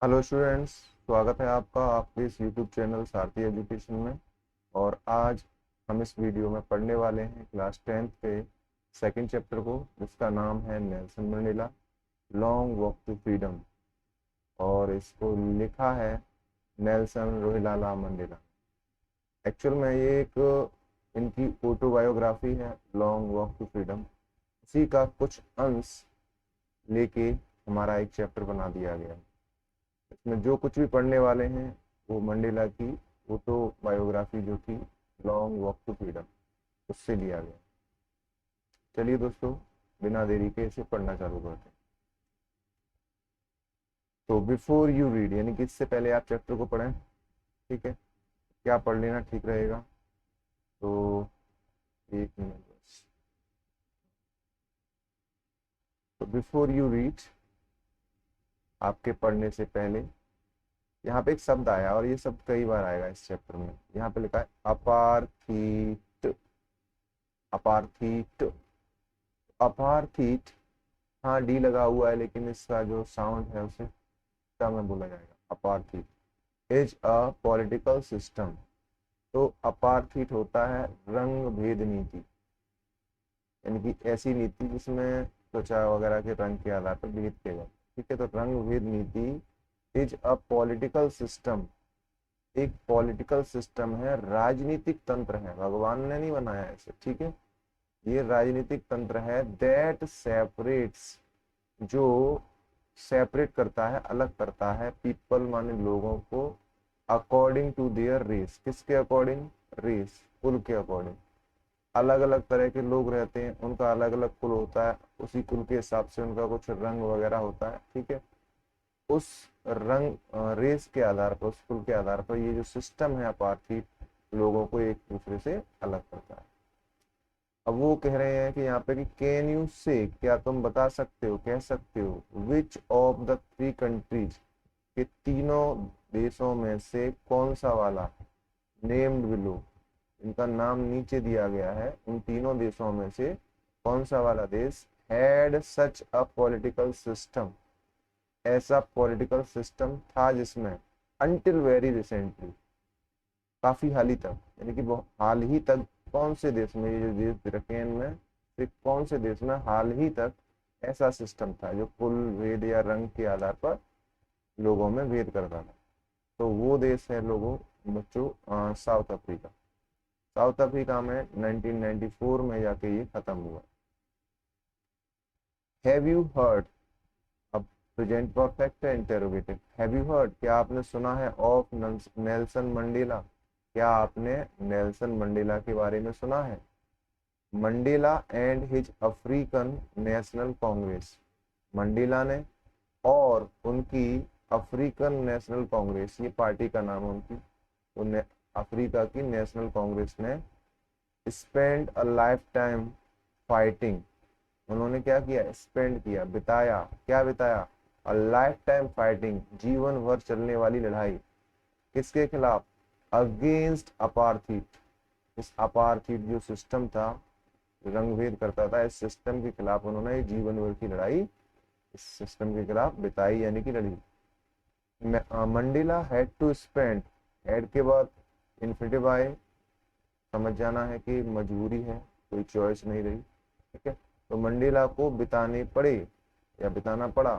Hello students, स्वागत है आपका आपके इस यूट्यूब चैनल सारथी एजुकेशन में। और आज हम इस वीडियो में पढ़ने वाले हैं क्लास 10th के सेकंड चैप्टर को, जिसका नाम है Nelson Mandela long walk to freedom. और इसको लिखा है नेल्सन रोहिलाला मंडेला। एक्चुअल में ये एक इनकी ऑटोबायोग्राफी है, लॉन्ग वॉक टू फ्रीडम। उसी का कुछ अंश लेके हमारा एक चैप्टर बना दिया गया है। इसमें जो कुछ भी पढ़ने वाले हैं वो मंडेला की ऑटोबायोग्राफी जो थी लॉन्ग वॉक टू फ्रीडम, उससे लिया गया। चलिए दोस्तों, बिना देरी के इसे पढ़ना चालू करते हैं। तो बिफोर यू रीड, यानी कि इससे पहले आप चैप्टर को पढ़ें। ठीक है, क्या पढ़ लेना ठीक रहेगा। तो एक मिनट बस। तो बिफोर यू रीड, आपके पढ़ने से पहले यहाँ पे एक शब्द आया, और ये शब्द कई बार आएगा इस चैप्टर में। यहाँ पे लिखा है अपार्थीट। अपार्थीट, अपार्थीट। हाँ, डी लगा हुआ है, लेकिन इसका जो साउंड है उसे क्या में बोला जाएगा। अपार्थीट इज अ पॉलिटिकल सिस्टम। तो अपार्थीट होता है रंग भेद नीति, यानी कि ऐसी नीति जिसमें त्वचा वगैरह के रंग के आधार पर भेद किया जाए। ठीक है, तो रंग भेद नीति इज अ पॉलिटिकल सिस्टम, एक पॉलिटिकल सिस्टम है, राजनीतिक तंत्र है, भगवान ने नहीं बनाया इसे। ठीक है, ये राजनीतिक तंत्र है दैट सेपरेट्स, जो सेपरेट करता है, अलग करता है पीपल माने लोगों को, अकॉर्डिंग टू देयर रेस। किसके अकॉर्डिंग? रेस, कुल के अकॉर्डिंग। अलग अलग तरह के लोग रहते हैं, उनका अलग अलग कुल होता है, उसी कुल के हिसाब से उनका कुछ रंग वगैरह होता है। ठीक है, उस रंग रेस के आधार पर, उस कुल के आधार पर ये जो सिस्टम है अपार्थीट, लोगों को एक दूसरे से अलग करता है। अब वो कह रहे हैं कि यहाँ पे कि कैन यू से, क्या तुम बता सकते हो, कह सकते हो, which of the three countries, के तीनों देशों में से कौन सा वाला, नेम्ड बिलो, इनका नाम नीचे दिया गया है, उन तीनों देशों में से कौन सा वाला देश had such a political system, ऐसा पॉलिटिकल सिस्टम था जिसमें अनटिल वेरी रिसेंटली, काफी हाल ही तक, यानी कि बहुत हाल ही तक, कौन से देश में, ये जो देश रखे हैं इनमें से कौन से देश में हाल ही तक ऐसा सिस्टम था जो कुल, वेद या रंग के आधार पर लोगों में भेद करता था। तो वो देश है लोगों, बच्चों, साउथ अफ्रीका। साउथ अफ्रीका में 1994 में जाके ये खत्म हुआ। हैव यू हर्ड, अब प्रेजेंट परफेक्ट है, इंटेरोगेटिव। हैव यू हर्ड, क्या आपने सुना है, ऑफ नेल्सन मंडेला, क्या आपने नेल्सन मंडेला के बारे में सुना है। Mandela and his African National Congress, Mandela ने और उनकी अफ्रीकन नेशनल कांग्रेस, ये पार्टी का नाम है उनकी, अफ्रीका की नेशनल कांग्रेस ने spend a life time fighting, उन्होंने क्या किया, स्पेंड किया, बिताया, क्या बिताया, अ लाइफ टाइम फाइटिंग, जीवन भर चलने वाली लड़ाई, किसके खिलाफ, अगेंस्ट अपार्थीट, इस अपार्थीट जो सिस्टम था, रंग भेद करता था, इस सिस्टम के खिलाफ उन्होंने जीवन भर की लड़ाई इस सिस्टम के खिलाफ बिताई, यानी कि लड़ी। Mandela had to spend, had के बाद इन्फिनिटिव आए, समझ जाना है कि मजबूरी है, कोई चॉइस नहीं रही। ठीक है, तो मंडेला को बिताने पड़े या बिताना पड़ा,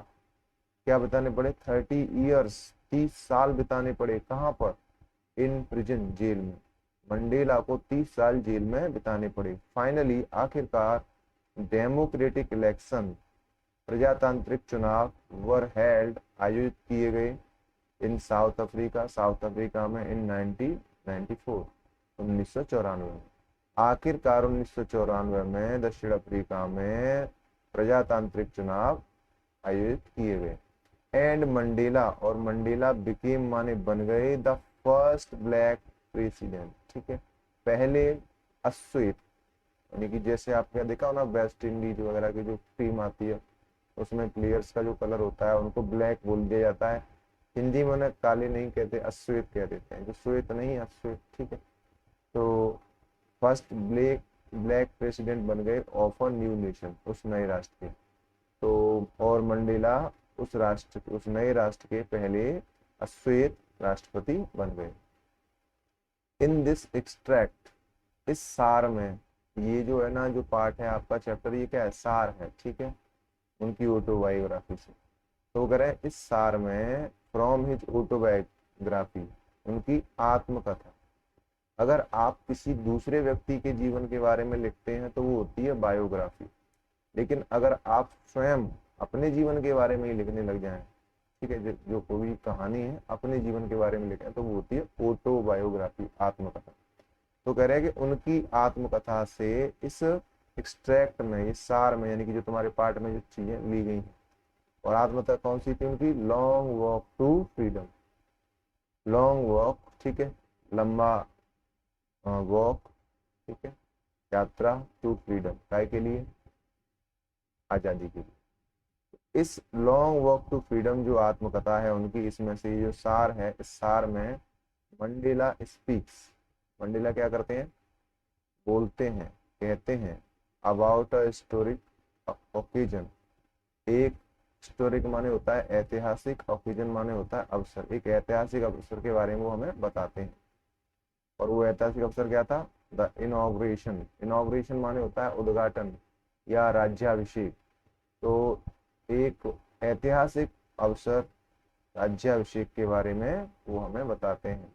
क्या बिताने पड़े, 30 ईयर्स, 30 साल बिताने पड़े, कहाँ पर, इन प्रिजन, जेल में। मंडेला को 30 साल जेल में बिताने पड़े। फाइनली, आखिरकार, डेमोक्रेटिक इलेक्शन, प्रजातांत्रिक चुनाव, वर हेल्ड, आयोजित किए गए, इन साउथ अफ्रीका, साउथ अफ्रीका में, इन 1994, 1994 में। आखिरकार 1994 में दक्षिण अफ्रीका में प्रजातांत्रिक चुनाव आयोजित किए गए। एंड मंडेला, और मंडेला बिकेम माने बन गए, द फर्स्ट ब्लैक प्रेसिडेंट। ठीक है, पहले अश्वेत, यानी कि जैसे आपने देखा हो ना, वेस्ट इंडीज वगैरह की जो टीम आती है, उसमें प्लेयर्स का जो कलर होता है उनको ब्लैक बोल दिया जाता है। हिंदी में उन्हें काले नहीं कहते, अश्वेत कह देते हैं, जो श्वेत नहीं, अश्वेत। ठीक है, तो फर्स्ट ब्लैक ब्लैक प्रेसिडेंट बन गए ऑफ अ न्यू नेशन, उस नए राष्ट्र के। तो और मंडेला उस नए राष्ट्र के पहले अश्वेत राष्ट्रपति बन गए। इन दिस एक्सट्रैक्ट, इस सार में, ये जो है ना, जो पार्ट है आपका चैप्टर, ये क्या है, सार है, ठीक है, उनकी ऑटोबायोग्राफी से। तो करें इस सार में, फ्रॉम हिज ऑटोबायोग्राफी, उनकी आत्मकथा। अगर आप किसी दूसरे व्यक्ति के जीवन के बारे में लिखते हैं तो वो होती है बायोग्राफी, लेकिन अगर आप स्वयं अपने जीवन के बारे में ही लिखने लग जाएं, ठीक है, जो कोई कहानी है अपने जीवन के बारे में लिखें, तो वो होती है ऑटोबायोग्राफी, आत्मकथा। तो कह रहे हैं कि उनकी आत्मकथा से इस एक्सट्रैक्ट में, इस सार में, यानी कि जो तुम्हारे पार्ट में जो चीजें ली गई हैं। और आत्मकथा कौन सी थी उनकी? Long walk to freedom. Long walk, ठीक है, लंबा वॉक, ठीक है, यात्रा, टू फ्रीडम, काय के लिए? आजादी के लिए। इस लॉन्ग वॉक टू फ्रीडम जो आत्मकथा है उनकी, इसमें से जो सार है, इस सार में मंडेला स्पीक्स, मंडेला क्या करते हैं? बोलते हैं, कहते हैं, अबाउट अ हिस्टोरिक ओकेजन। एक हिस्टोरिक माने होता है ऐतिहासिक, ओकेजन माने होता है अवसर। एक ऐतिहासिक अवसर के बारे में वो हमें बताते हैं। और वो ऐतिहासिक अवसर क्या था? The inauguration. इनॉग्रेशन माने होता है उद्घाटन या राज्याभिषेक। तो एक ऐतिहासिक अवसर, राज्याभिषेक के बारे में वो हमें बताते हैं।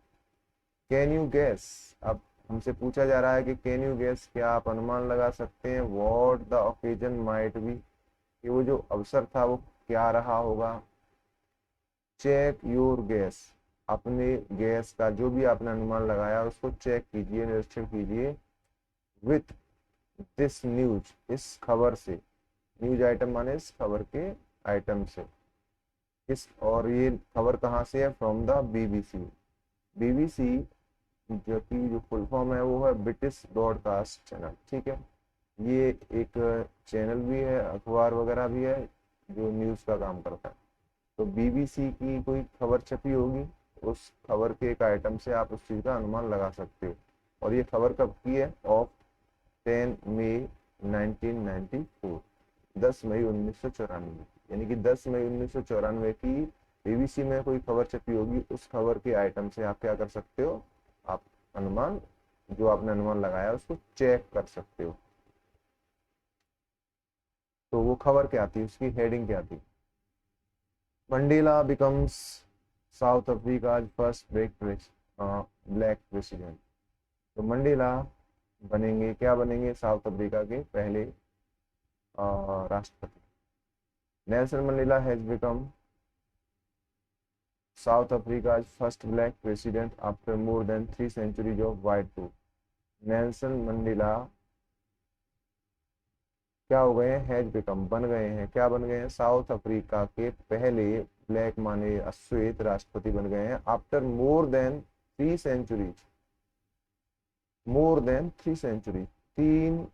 कैन यू गैस, अब हमसे पूछा जा रहा है कि कैन यू गैस, क्या आप अनुमान लगा सकते हैं? What the occasion might be, कि वो जो अवसर था वो क्या रहा होगा? चेक योर गैस, अपने गैस का, जो भी आपने अनुमान लगाया उसको चेक कीजिए, निरीक्षण कीजिए। विथ दिस न्यूज, इस खबर से। न्यूज आइटम माने इस खबर के आइटम से। इस, और ये खबर कहाँ से है? From the BBC. बीबीसी जो कि जो फुल फॉर्म है वो है ब्रिटिश ब्रॉडकास्ट चैनल, ठीक है। ये एक चैनल भी है, अखबार वगैरह भी है जो न्यूज़ का काम करता है। तो बीबीसी की कोई खबर छपी होगी, उस खबर के एक आइटम से आप उस चीज़ का अनुमान लगा सकते हो। और ये खबर कब की है? ऑफ 10 मई 1994, 10 मई 1994, यानी कि 10 मई 1994 की बीबीसी में कोई खबर छपी होगी, उस खबर के आइटम से आप क्या कर सकते हो? आप अनुमान, जो आपने अनुमान लगाया उसको चेक कर सकते हो। तो वो खबर क्या थी, उसकी हेडिंग क्या थी? Mandela becomes south Africa first black president. तो मंडेला बनेंगे, क्या बनेंगे? साउथ अफ्रीका के पहले राष्ट्रपति। Nelson Mandela has become South Africa's first black president after more than 3 centuries of white rule. Nelson Mandela क्या हो गए हैं? हैज बिकम, बन गए हैं, क्या बन गए हैं? साउथ अफ्रीका के पहले ब्लैक माने अश्वेत राष्ट्रपति बन गए हैं। After more than 3 centuries, more than 3 century, 3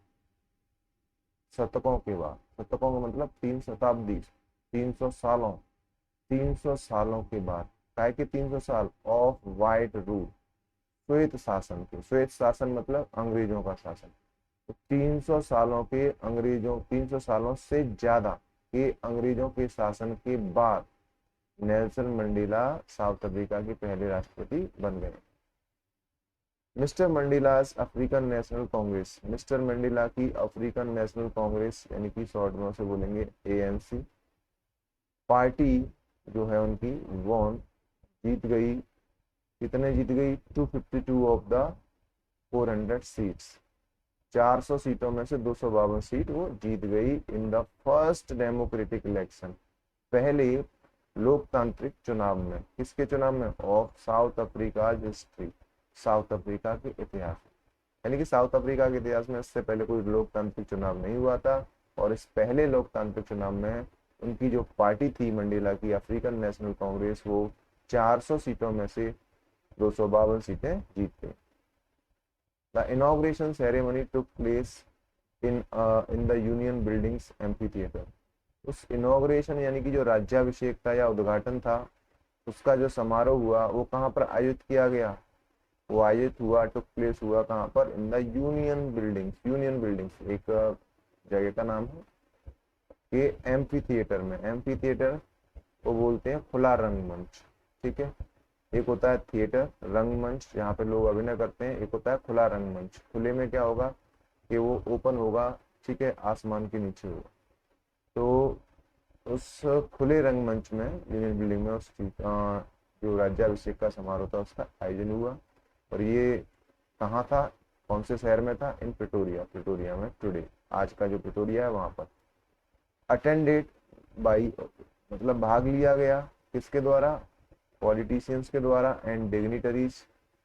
शतकों के बाद। शतकों का मतलब 3 शताब्दी, 300 सालों, 300 सालों के बाद। काय के 300 साल? ऑफ वाइट रूल, श्वेत शासन के। श्वेत शासन मतलब अंग्रेजों का शासन। तो 300 सालों के अंग्रेजों, 300 सालों से ज्यादा के अंग्रेजों के शासन के बाद नेल्सन मंडेला साउथ अफ्रीका के पहले राष्ट्रपति बन गए। Mister Mandela's African National Congress, mister Mandela की अफ्रीकन नेशनल कांग्रेस, यानी कि शॉर्ट में से बोलेंगे एएनसी पार्टी जो है उनकी, वॉन, जीत गई। कितने जीत गई? 252 ऑफ द 400 सीट्स, 400 सीटों में से 252 सीट वो जीत गई। इन द फर्स्ट डेमोक्रेटिक इलेक्शन, पहले लोकतांत्रिक चुनाव में। किसके चुनाव में? Of south Africa history, south Africa के इतिहास। यानी कि साउथ अफ्रीका के इतिहास में इससे पहले कोई लोकतांत्रिक चुनाव नहीं हुआ था। और इस पहले लोकतांत्रिक चुनाव में उनकी जो पार्टी थी मंडेला की, अफ्रीकन नेशनल कांग्रेस, वो 400 सीटों में से 252 सीटें जीत गई। The inauguration ceremony took place in the union buildings amphi theatre. उस इनॉग्रेशन यानी कि जो राज्याभिषेक था या उद्घाटन था, उसका जो समारोह हुआ वो कहाँ पर आयोजित किया गया? वो आयोजित हुआ, टुक प्लेस हुआ कहाँ पर? In the union buildings. Union buildings एक जगह का नाम है, कि एम्फी थिएटर में। एम्फी थिएटर वो बोलते हैं खुला रंगमंच। ठीक है, एक होता है थिएटर रंगमंच जहाँ पे लोग अभिनय करते हैं, एक होता है खुला रंगमंच। खुले में क्या होगा कि वो ओपन होगा, ठीक है, आसमान के नीचे होगा। तो उस खुले रंगमंच में यूनियन बिल्डिंग में उस जो राज्याभिषेक का समारोह था उसका आयोजन हुआ। और ये कहाँ था, कौन से शहर में था, इन प्रिटोरिया, प्रिटोरिया में टुडे, आज का जो प्रिटोरिया है वहां पर। अटेंडेड बाई, मतलब भाग लिया गया किसके द्वारा, पॉलिटिशियंस के द्वारा, एंड डिग्निटरीज,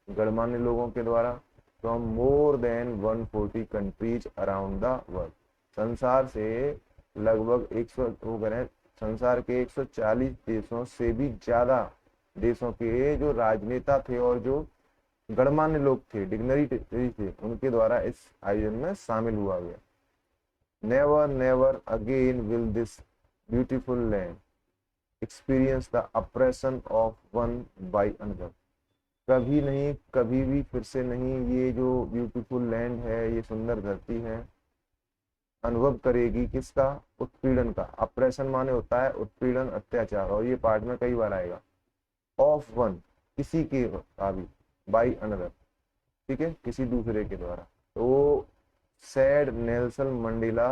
गणमान्य लोगों के द्वारा, from more than 140 countries around the world. संसार से लगभग 100 वो करें, संसार के 140 देशों से भी ज्यादा देशों के जो राजनेता थे और जो गणमान्य लोग थे, डिग्निटरी थे, उनके द्वारा इस आयोजन में शामिल हुआ गया। Never never again will this beautiful land experience the oppression of one by another. कभी नहीं, कभी भी फिर से नहीं ये जो ब्यूटीफुल लैंड है, ये सुंदर धरती है, अनुभव करेगी किसका, उत्पीड़न का। अप्रेशन माने होता है उत्पीड़न, अत्याचार, और ये पार्ट में कई बार आएगा। ऑफ वन, किसी के का भी, बाई अनदर, ठीक है, किसी दूसरे के द्वारा। तो sad Nelson Mandela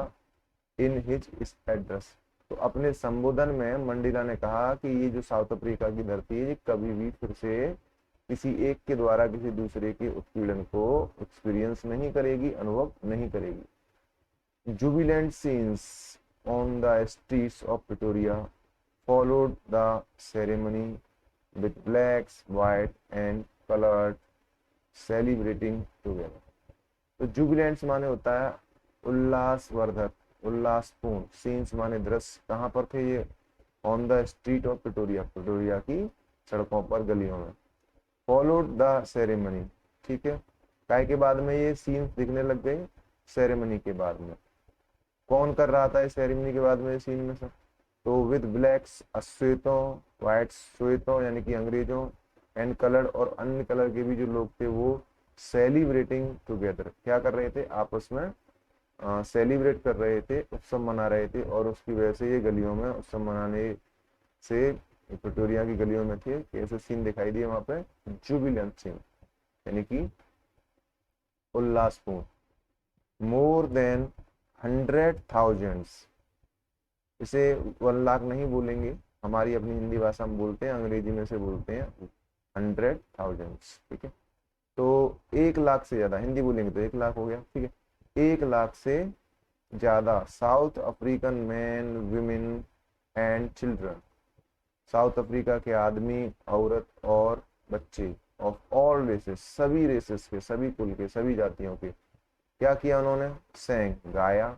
in his address. तो अपने संबोधन में मंडेला ने कहा कि ये जो साउथ अफ्रीका की धरती है, ये कभी भी फिर से किसी एक के द्वारा किसी दूसरे के उत्पीड़न को एक्सपीरियंस नहीं करेगी, अनुभव नहीं करेगी। Jubilant scenes on the streets of Pretoria followed the ceremony with blacks, white and colored celebrating together। तो जुबिलेंट्स माने होता है उल्लासवर्धक, उल्लासपूर्ण। सीन्स माने दृश्य, कहाँ पर थे ये, on the street of Pretoria, Pretoria की सड़कों पर, गलियों में। फॉलोड द सेरेमनी, ठीक है, काय के बाद में ये सीन्स दिखने लग गए, सेरेमनी के बाद में। कौन कर रहा था इस सेरेमनी के बाद में ये सीन में सब, तो विद ब्लैक्स अश्वेतों, व्हाइट श्वेतों यानी कि अंग्रेजों, एंड कलर और अन्य कलर के भी जो लोग थे वो सेलिब्रेटिंग टुगेदर, क्या कर रहे थे, आपस में सेलिब्रेट कर रहे थे, उत्सव मना रहे थे। और उसकी वजह से ये गलियों में उत्सव मनाने से प्रिटोरिया की गलियों में थे, कैसे सीन दिखाई दिए वहां पे, जुबिलेंट सीन यानी कि उल्लासपूर्ण। मोर देन 100,000, इसे 1 लाख नहीं बोलेंगे, हमारी अपनी हिंदी भाषा में बोलते हैं, अंग्रेजी में से बोलते हैं 100,000, ठीक है। तो 1 लाख से ज्यादा, हिंदी बोलेंगे तो 1 लाख हो गया, ठीक है। 1 लाख से ज्यादा south African man, women and children, south Africa के आदमी, औरत और बच्चे, ऑफ ऑल रेसेस, सभी रेसेस के, सभी कुल के, सभी जातियों के, क्या किया उन्होंने, सेंग, गाया,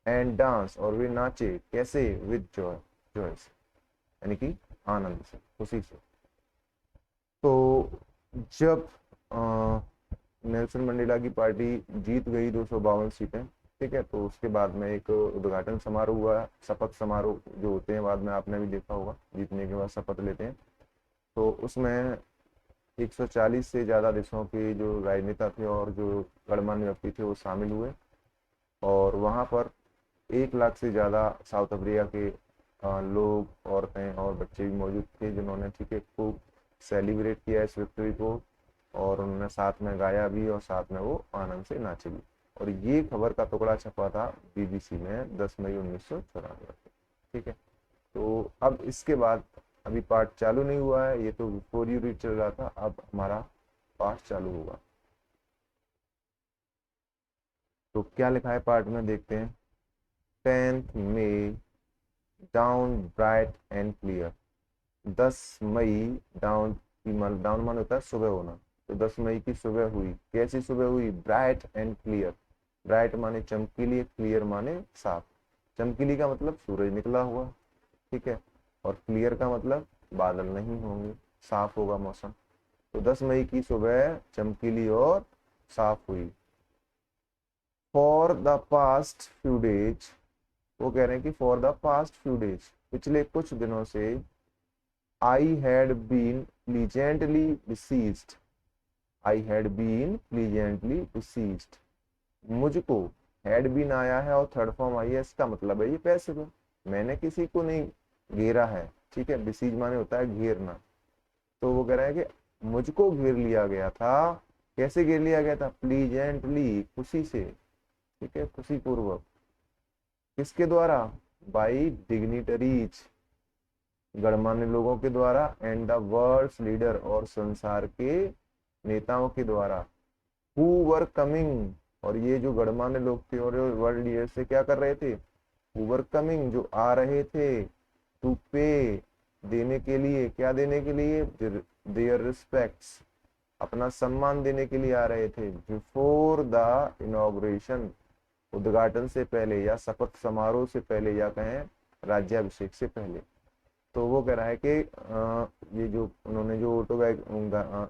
एंड डांस, और वे नाचे, कैसे, विद जॉय, जॉय से यानी कि आनंद से, खुशी से। तो जब नेल्सन मंडेला की पार्टी जीत गई 252 सीटें, ठीक है, तो उसके बाद में एक उद्घाटन समारोह हुआ, शपथ समारोह जो होते हैं, बाद में आपने भी देखा होगा, जीतने के बाद शपथ लेते हैं। तो उसमें 140 से ज़्यादा देशों के जो राजनेता थे और जो गणमान्य व्यक्ति थे वो शामिल हुए। और वहाँ पर 1 लाख से ज़्यादा साउथ अफ्रीका के लोग, औरतें और बच्चे भी मौजूद थे, जिन्होंने, ठीक है, खूब सेलिब्रेट किया इस विक्ट्री को, और उन्होंने साथ में गाया भी और साथ में वो आनंद से नाचे भी। और ये खबर का टुकड़ा छपा था बीबीसी में 10 मई 1994, ठीक है। तो अब इसके बाद अभी पार्ट चालू नहीं हुआ है, ये तो बिफोर यू रीड चल रहा था, अब हमारा पार्ट चालू होगा। तो क्या लिखा है पार्ट में, देखते हैं। 10th May dawned bright and clear. 10 May dawned, dawned मान होता है सुबह होना, तो 10 मई की सुबह हुई, कैसी सुबह हुई, ब्राइट एंड क्लियर। ब्राइट माने चमकीली, क्लियर माने साफ। चमकीली का मतलब सूरज निकला हुआ, ठीक है, और क्लियर का मतलब बादल नहीं होंगे, साफ होगा मौसम। तो 10 मई की सुबह चमकीली और साफ हुई। For the past few days, वो कह रहे हैं कि for the past few days, पिछले कुछ दिनों से, I had been pleasantly besieged, I had been pleasantly besieged, मुझको, हैड बीन आया है और थर्ड फॉर्म आई है, इसका मतलब है ये पैसिव, मैंने किसी को नहीं घेरा है, ठीक है, बिसीज माने होता है घेरना। तो वो कह रहा है कि मुझको घेर लिया गया था। कैसे घेर लिया गया था? प्लीजेंटली, खुशी से, ठीक है, खुशी पूर्वक। किसके द्वारा? बाई डिग्निटरीज, गणमान्य लोगों के द्वारा, एंड द वर्ल्ड्स लीडर, और संसार के नेताओं के द्वारा। हु वर कमिंग, और ये जो गणमान्य लोग थे और वर्ल्ड लीडर से क्या कर रहे थे? हु वर कमिंग, जो आ रहे थे, टू पे, देने के लिए। क्या देने के लिए? देयर रिस्पेक्ट्स, अपना सम्मान देने के लिए आ रहे थे। बिफोर द इनॉग्रेशन, उद्घाटन से पहले या शपथ समारोह से पहले, या कहें राज्याभिषेक से पहले। तो वो कह रहा है कि ये जो उन्होंने जो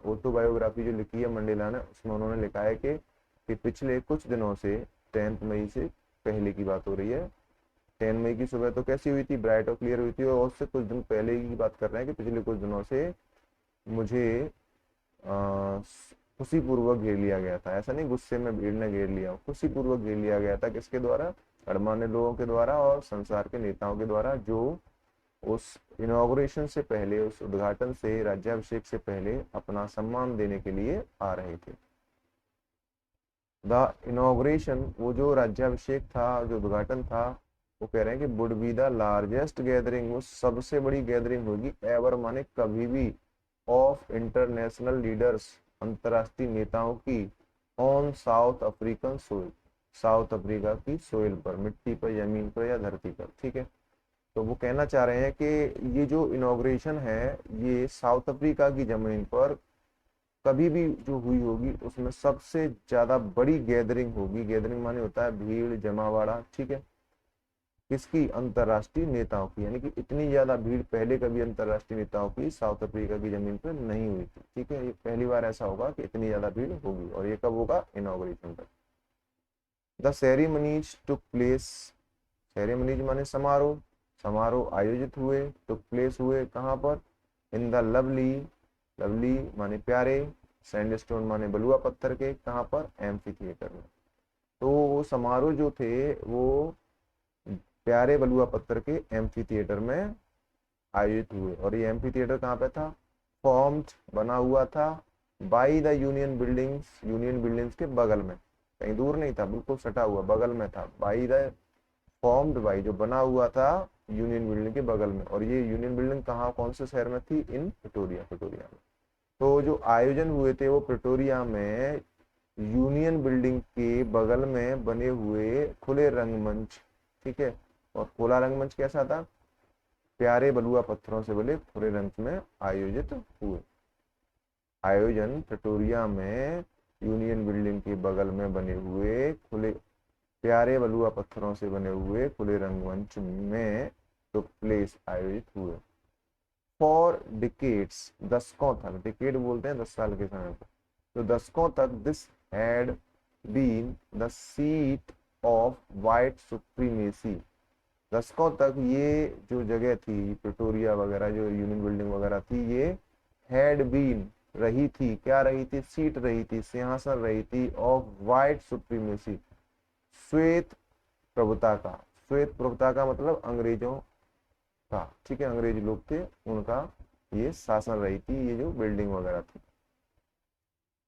ऑटोबायोग्राफी जो लिखी है मंडेला ने, उसमें उन्होंने लिखा है कि पिछले कुछ दिनों से, 10 मई से पहले की बात हो रही है। 10 मई की सुबह तो कैसी हुई थी? ब्राइट और क्लियर हुई थी। और उससे कुछ दिन पहले की बात कर रहे हैं कि पिछले कुछ दिनों से मुझे खुशी पूर्वक घेर लिया गया था। ऐसा नहीं गुस्से में भीड़ ने घेर लिया, खुशी पूर्वक घेर लिया गया था। किसके द्वारा? गणमान्य लोगों के द्वारा और संसार के नेताओं के द्वारा, जो उस इनॉग्रेशन से पहले, उस उद्घाटन से, राज्याभिषेक से पहले अपना सम्मान देने के लिए आ रहे थे। द इनॉग्रेशन, वो जो राज्याभिषेक था, जो उद्घाटन था, वो कह रहे हैं कि would be the largest gathering, वो सबसे बड़ी गैदरिंग होगी एवर, माने कभी भी, ऑफ इंटरनेशनल लीडर्स, अंतर्राष्ट्रीय नेताओं की, on south African soil, south Africa की सोइल पर, मिट्टी पर, जमीन पर या धरती पर, ठीक है। तो वो कहना चाह रहे हैं कि ये जो इनॉग्रेशन है, ये साउथ अफ्रीका की जमीन पर कभी भी जो हुई होगी उसमें सबसे ज्यादा बड़ी गैदरिंग होगी। गैदरिंग माने होता है भीड़, जमावाड़ा, ठीक है। किसकी? अंतर्राष्ट्रीय नेताओं की। यानी कि इतनी ज्यादा भीड़ पहले कभी अंतर्राष्ट्रीय नेताओं की साउथ अफ्रीका की जमीन पर नहीं हुई थी, ठीक है। ये पहली बार ऐसा होगा कि इतनी ज्यादा भीड़ होगी। और ये कब होगा? इनॉग्रेशन पर। The ceremonies took place, ceremonies माने समारोह, समारोह आयोजित हुए, टुक प्लेस हुए, कहाँ पर? इन द लवली, लवली माने प्यारे, सैंडस्टोन माने बलुआ पत्थर के, कहाँ पर? एम्फी थिएटर में। तो वो समारोह जो थे वो प्यारे बलुआ पत्थर के एम्फी थिएटर में आयोजित हुए। और ये एम्फी थिएटर कहाँ पे था? फॉर्म्ड, बना हुआ था, by the union buildings, union buildings के बगल में, कहीं दूर नहीं था, बिल्कुल सटा हुआ बगल में था। बाई द, फॉर्म्ड बाई, जो बना हुआ था यूनियन बिल्डिंग के बगल में। और ये यूनियन बिल्डिंग कहाँ, कौन से शहर में थी? इन प्रिटोरिया, प्रिटोरिया में। तो जो आयोजन हुए थे वो प्रिटोरिया में यूनियन बिल्डिंग के बगल में बने हुए खुले रंगमंच, ठीक है। और खुला रंगमंच कैसा था? प्यारे बलुआ पत्थरों से बने खुले रंग में आयोजित हुए। आयोजन प्रिटोरिया में यूनियन बिल्डिंग के बगल में बने हुए खुले, प्यारे बलुआ पत्थरों से बने हुए खुले रंगमंच में तो प्लेस आयोजित हुए। फॉर डिकेड्स, दशकों तक, डिकेड बोलते हैं 10 साल के समय पर, तो दशकों तक this had been the seat of white supremacy, दशकों तक ये जो जगह थी प्रिटोरिया वगैरह, जो यूनियन बिल्डिंग वगैरह थी, ये हैड बीन, रही थी, क्या रही थी? सीट रही थी, सिंहासन रही थी, ऑफ वाइट सुप्रीमेसी, श्वेत प्रभुता का। श्वेत प्रभुता का मतलब अंग्रेजों का, ठीक है, अंग्रेज लोग थे उनका ये शासन रही थी, ये जो बिल्डिंग वगैरह थी।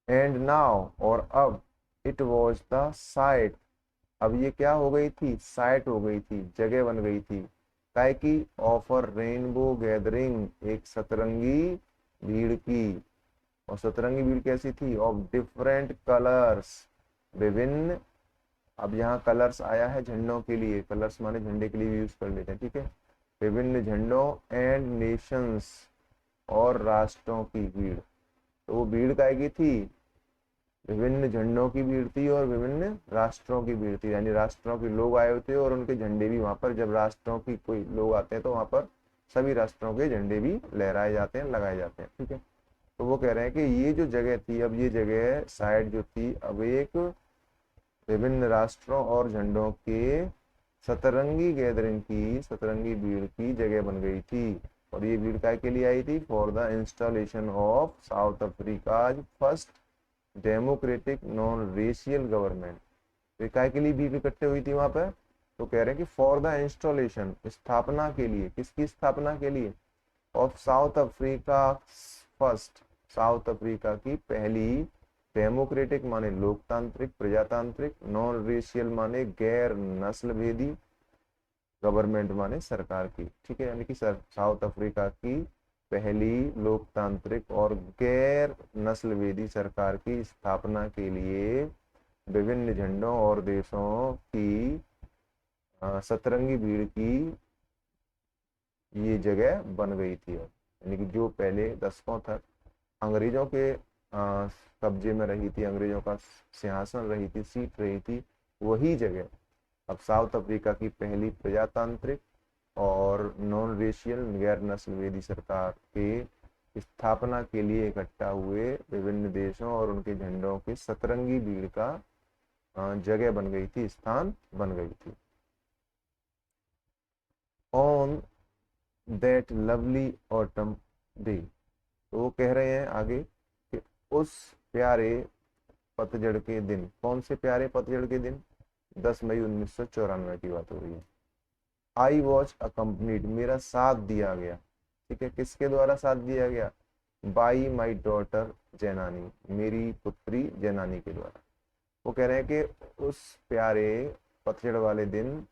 एंड नाउ, और अब, इट वॉज द साइट, अब ये क्या हो गई थी? साइट हो गई थी, जगह बन गई थी, काय की? ऑफर रेनबो गैदरिंग, एक सतरंगी भीड़ की। और सतरंगी भीड़ कैसी थी? ऑफ डिफरेंट कलर्स, विभिन्न, अब यहाँ कलर्स आया है झंडों के लिए, कलर्स माने झंडे के लिए भी यूज कर लेते हैं, ठीक है। विभिन्न झंडों, एंड नेशंस, और राष्ट्रों की भीड़। तो वो भीड़ काय की थी? विभिन्न झंडों की भीड़ थी और विभिन्न राष्ट्रों की भीड़ थी। यानी राष्ट्रों के लोग आए होते और उनके झंडे भी वहां पर, जब राष्ट्रों की कोई लोग आते हैं तो वहां पर सभी राष्ट्रों के झंडे भी लहराए जाते हैं, लगाए जाते हैं, ठीक है। तो वो कह रहे हैं कि ये जो जगह थी, अब ये जगह साइड जो थी, अब एक विभिन्न राष्ट्रों और झंडों के सतरंगी गैदरिंग की, सतरंगी भीड़ की जगह बन गई थी। और ये भीड़ काय के लिए आई थी? For the installation of south Africa first democratic non racial government. तो काय के लिए भीड़ इकट्ठे हुई थी वहां पर? तो कह रहे हैं कि फॉर द इंस्टॉलेशन, स्थापना के लिए, किसकी स्थापना के लिए? Of south Africa first, south Africa की पहली डेमोक्रेटिक माने लोकतांत्रिक प्रजातांत्रिक, नॉन रेशियल माने गैर नस्ल भेदी, गवर्नमेंट माने सरकार की, ठीक है। यानी कि साउथ अफ्रीका की पहली लोकतांत्रिक और गैर नस्लवेदी सरकार की स्थापना के लिए विभिन्न झंडों और देशों की सतरंगी भीड़ की ये जगह बन गई थी। यानी कि जो पहले दशकों तक अंग्रेजों के कब्जे में रही थी, अंग्रेजों का सिंहासन रही थी, सीट रही थी, वही जगह अब साउथ अफ्रीका की पहली प्रजातांत्रिक और नॉन रेशियल गैर नस्लवेदी सरकार के स्थापना के लिए इकट्ठा हुए विभिन्न देशों और उनके झंडों की सतरंगी भीड़ का जगह बन गई थी, स्थान बन गई थी। On that lovely autumn day, तो वो कह रहे हैं आगे कि उस प्यारे पतझड़ के दिन, कौन से प्यारे पतझड़ के दिन, 10 मई 1994 की बात हो रही है। आई वॉज अकम्पनीड, मेरा साथ दिया गया, ठीक है, किसके द्वारा साथ दिया गया, बाई माई डॉटर जैनानी, मेरी पुत्री जैनानी के द्वारा। वो कह रहे हैं कि उस प्यारे पतझड़ वाले दिन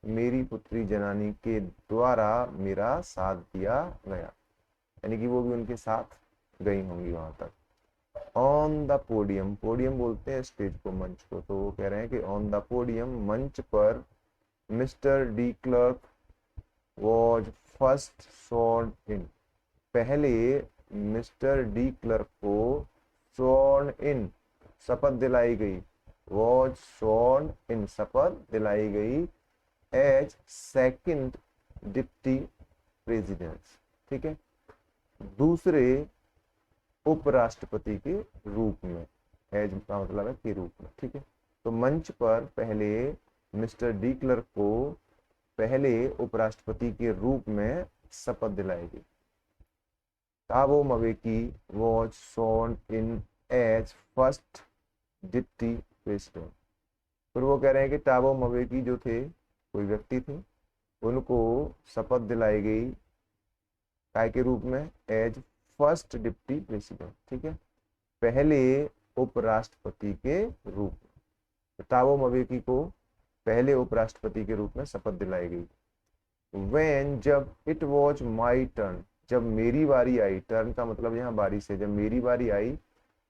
मेरी पुत्री जैनानी के द्वारा मेरा साथ दिया गया, यानी कि वो भी उनके साथ गई होंगी वहां तक। ऑन द पोडियम, पोडियम बोलते हैं स्टेज को, मंच को, तो वो कह रहे हैं कि ऑन द पोडियम, मंच पर, mister de Klerk was first sworn in, पहले मिस्टर डी क्लर्क को स्वॉर्न इन, शपथ दिलाई गई, वॉज स्वॉर्न इन, शपथ दिलाई गई, एज सेकंड डिप्टी प्रेसिडेंट, ठीक है, दूसरे उपराष्ट्रपति के रूप में, एज का मतलब है के रूप में, ठीक है। तो मंच पर पहले मिस्टर डी क्लर्क को पहले उपराष्ट्रपति के रूप में शपथ दिलाएगी। Thabo Mbeki was sworn in as first deputy president, फिर वो कह रहे हैं कि ताबो मवेकी जो थे, कोई व्यक्ति थे, उनको शपथ दिलाई गई काय के रूप में, एज फर्स्ट डिप्टी प्रेसिडेंट, ठीक है, पहले उपराष्ट्रपति के रूप में। ताबो मवेकी को पहले उपराष्ट्रपति के रूप में शपथ दिलाई गई। When, जब, इट वॉज माई टर्न, जब मेरी बारी आई, टर्न का मतलब यहाँ बारी से, जब मेरी बारी आई,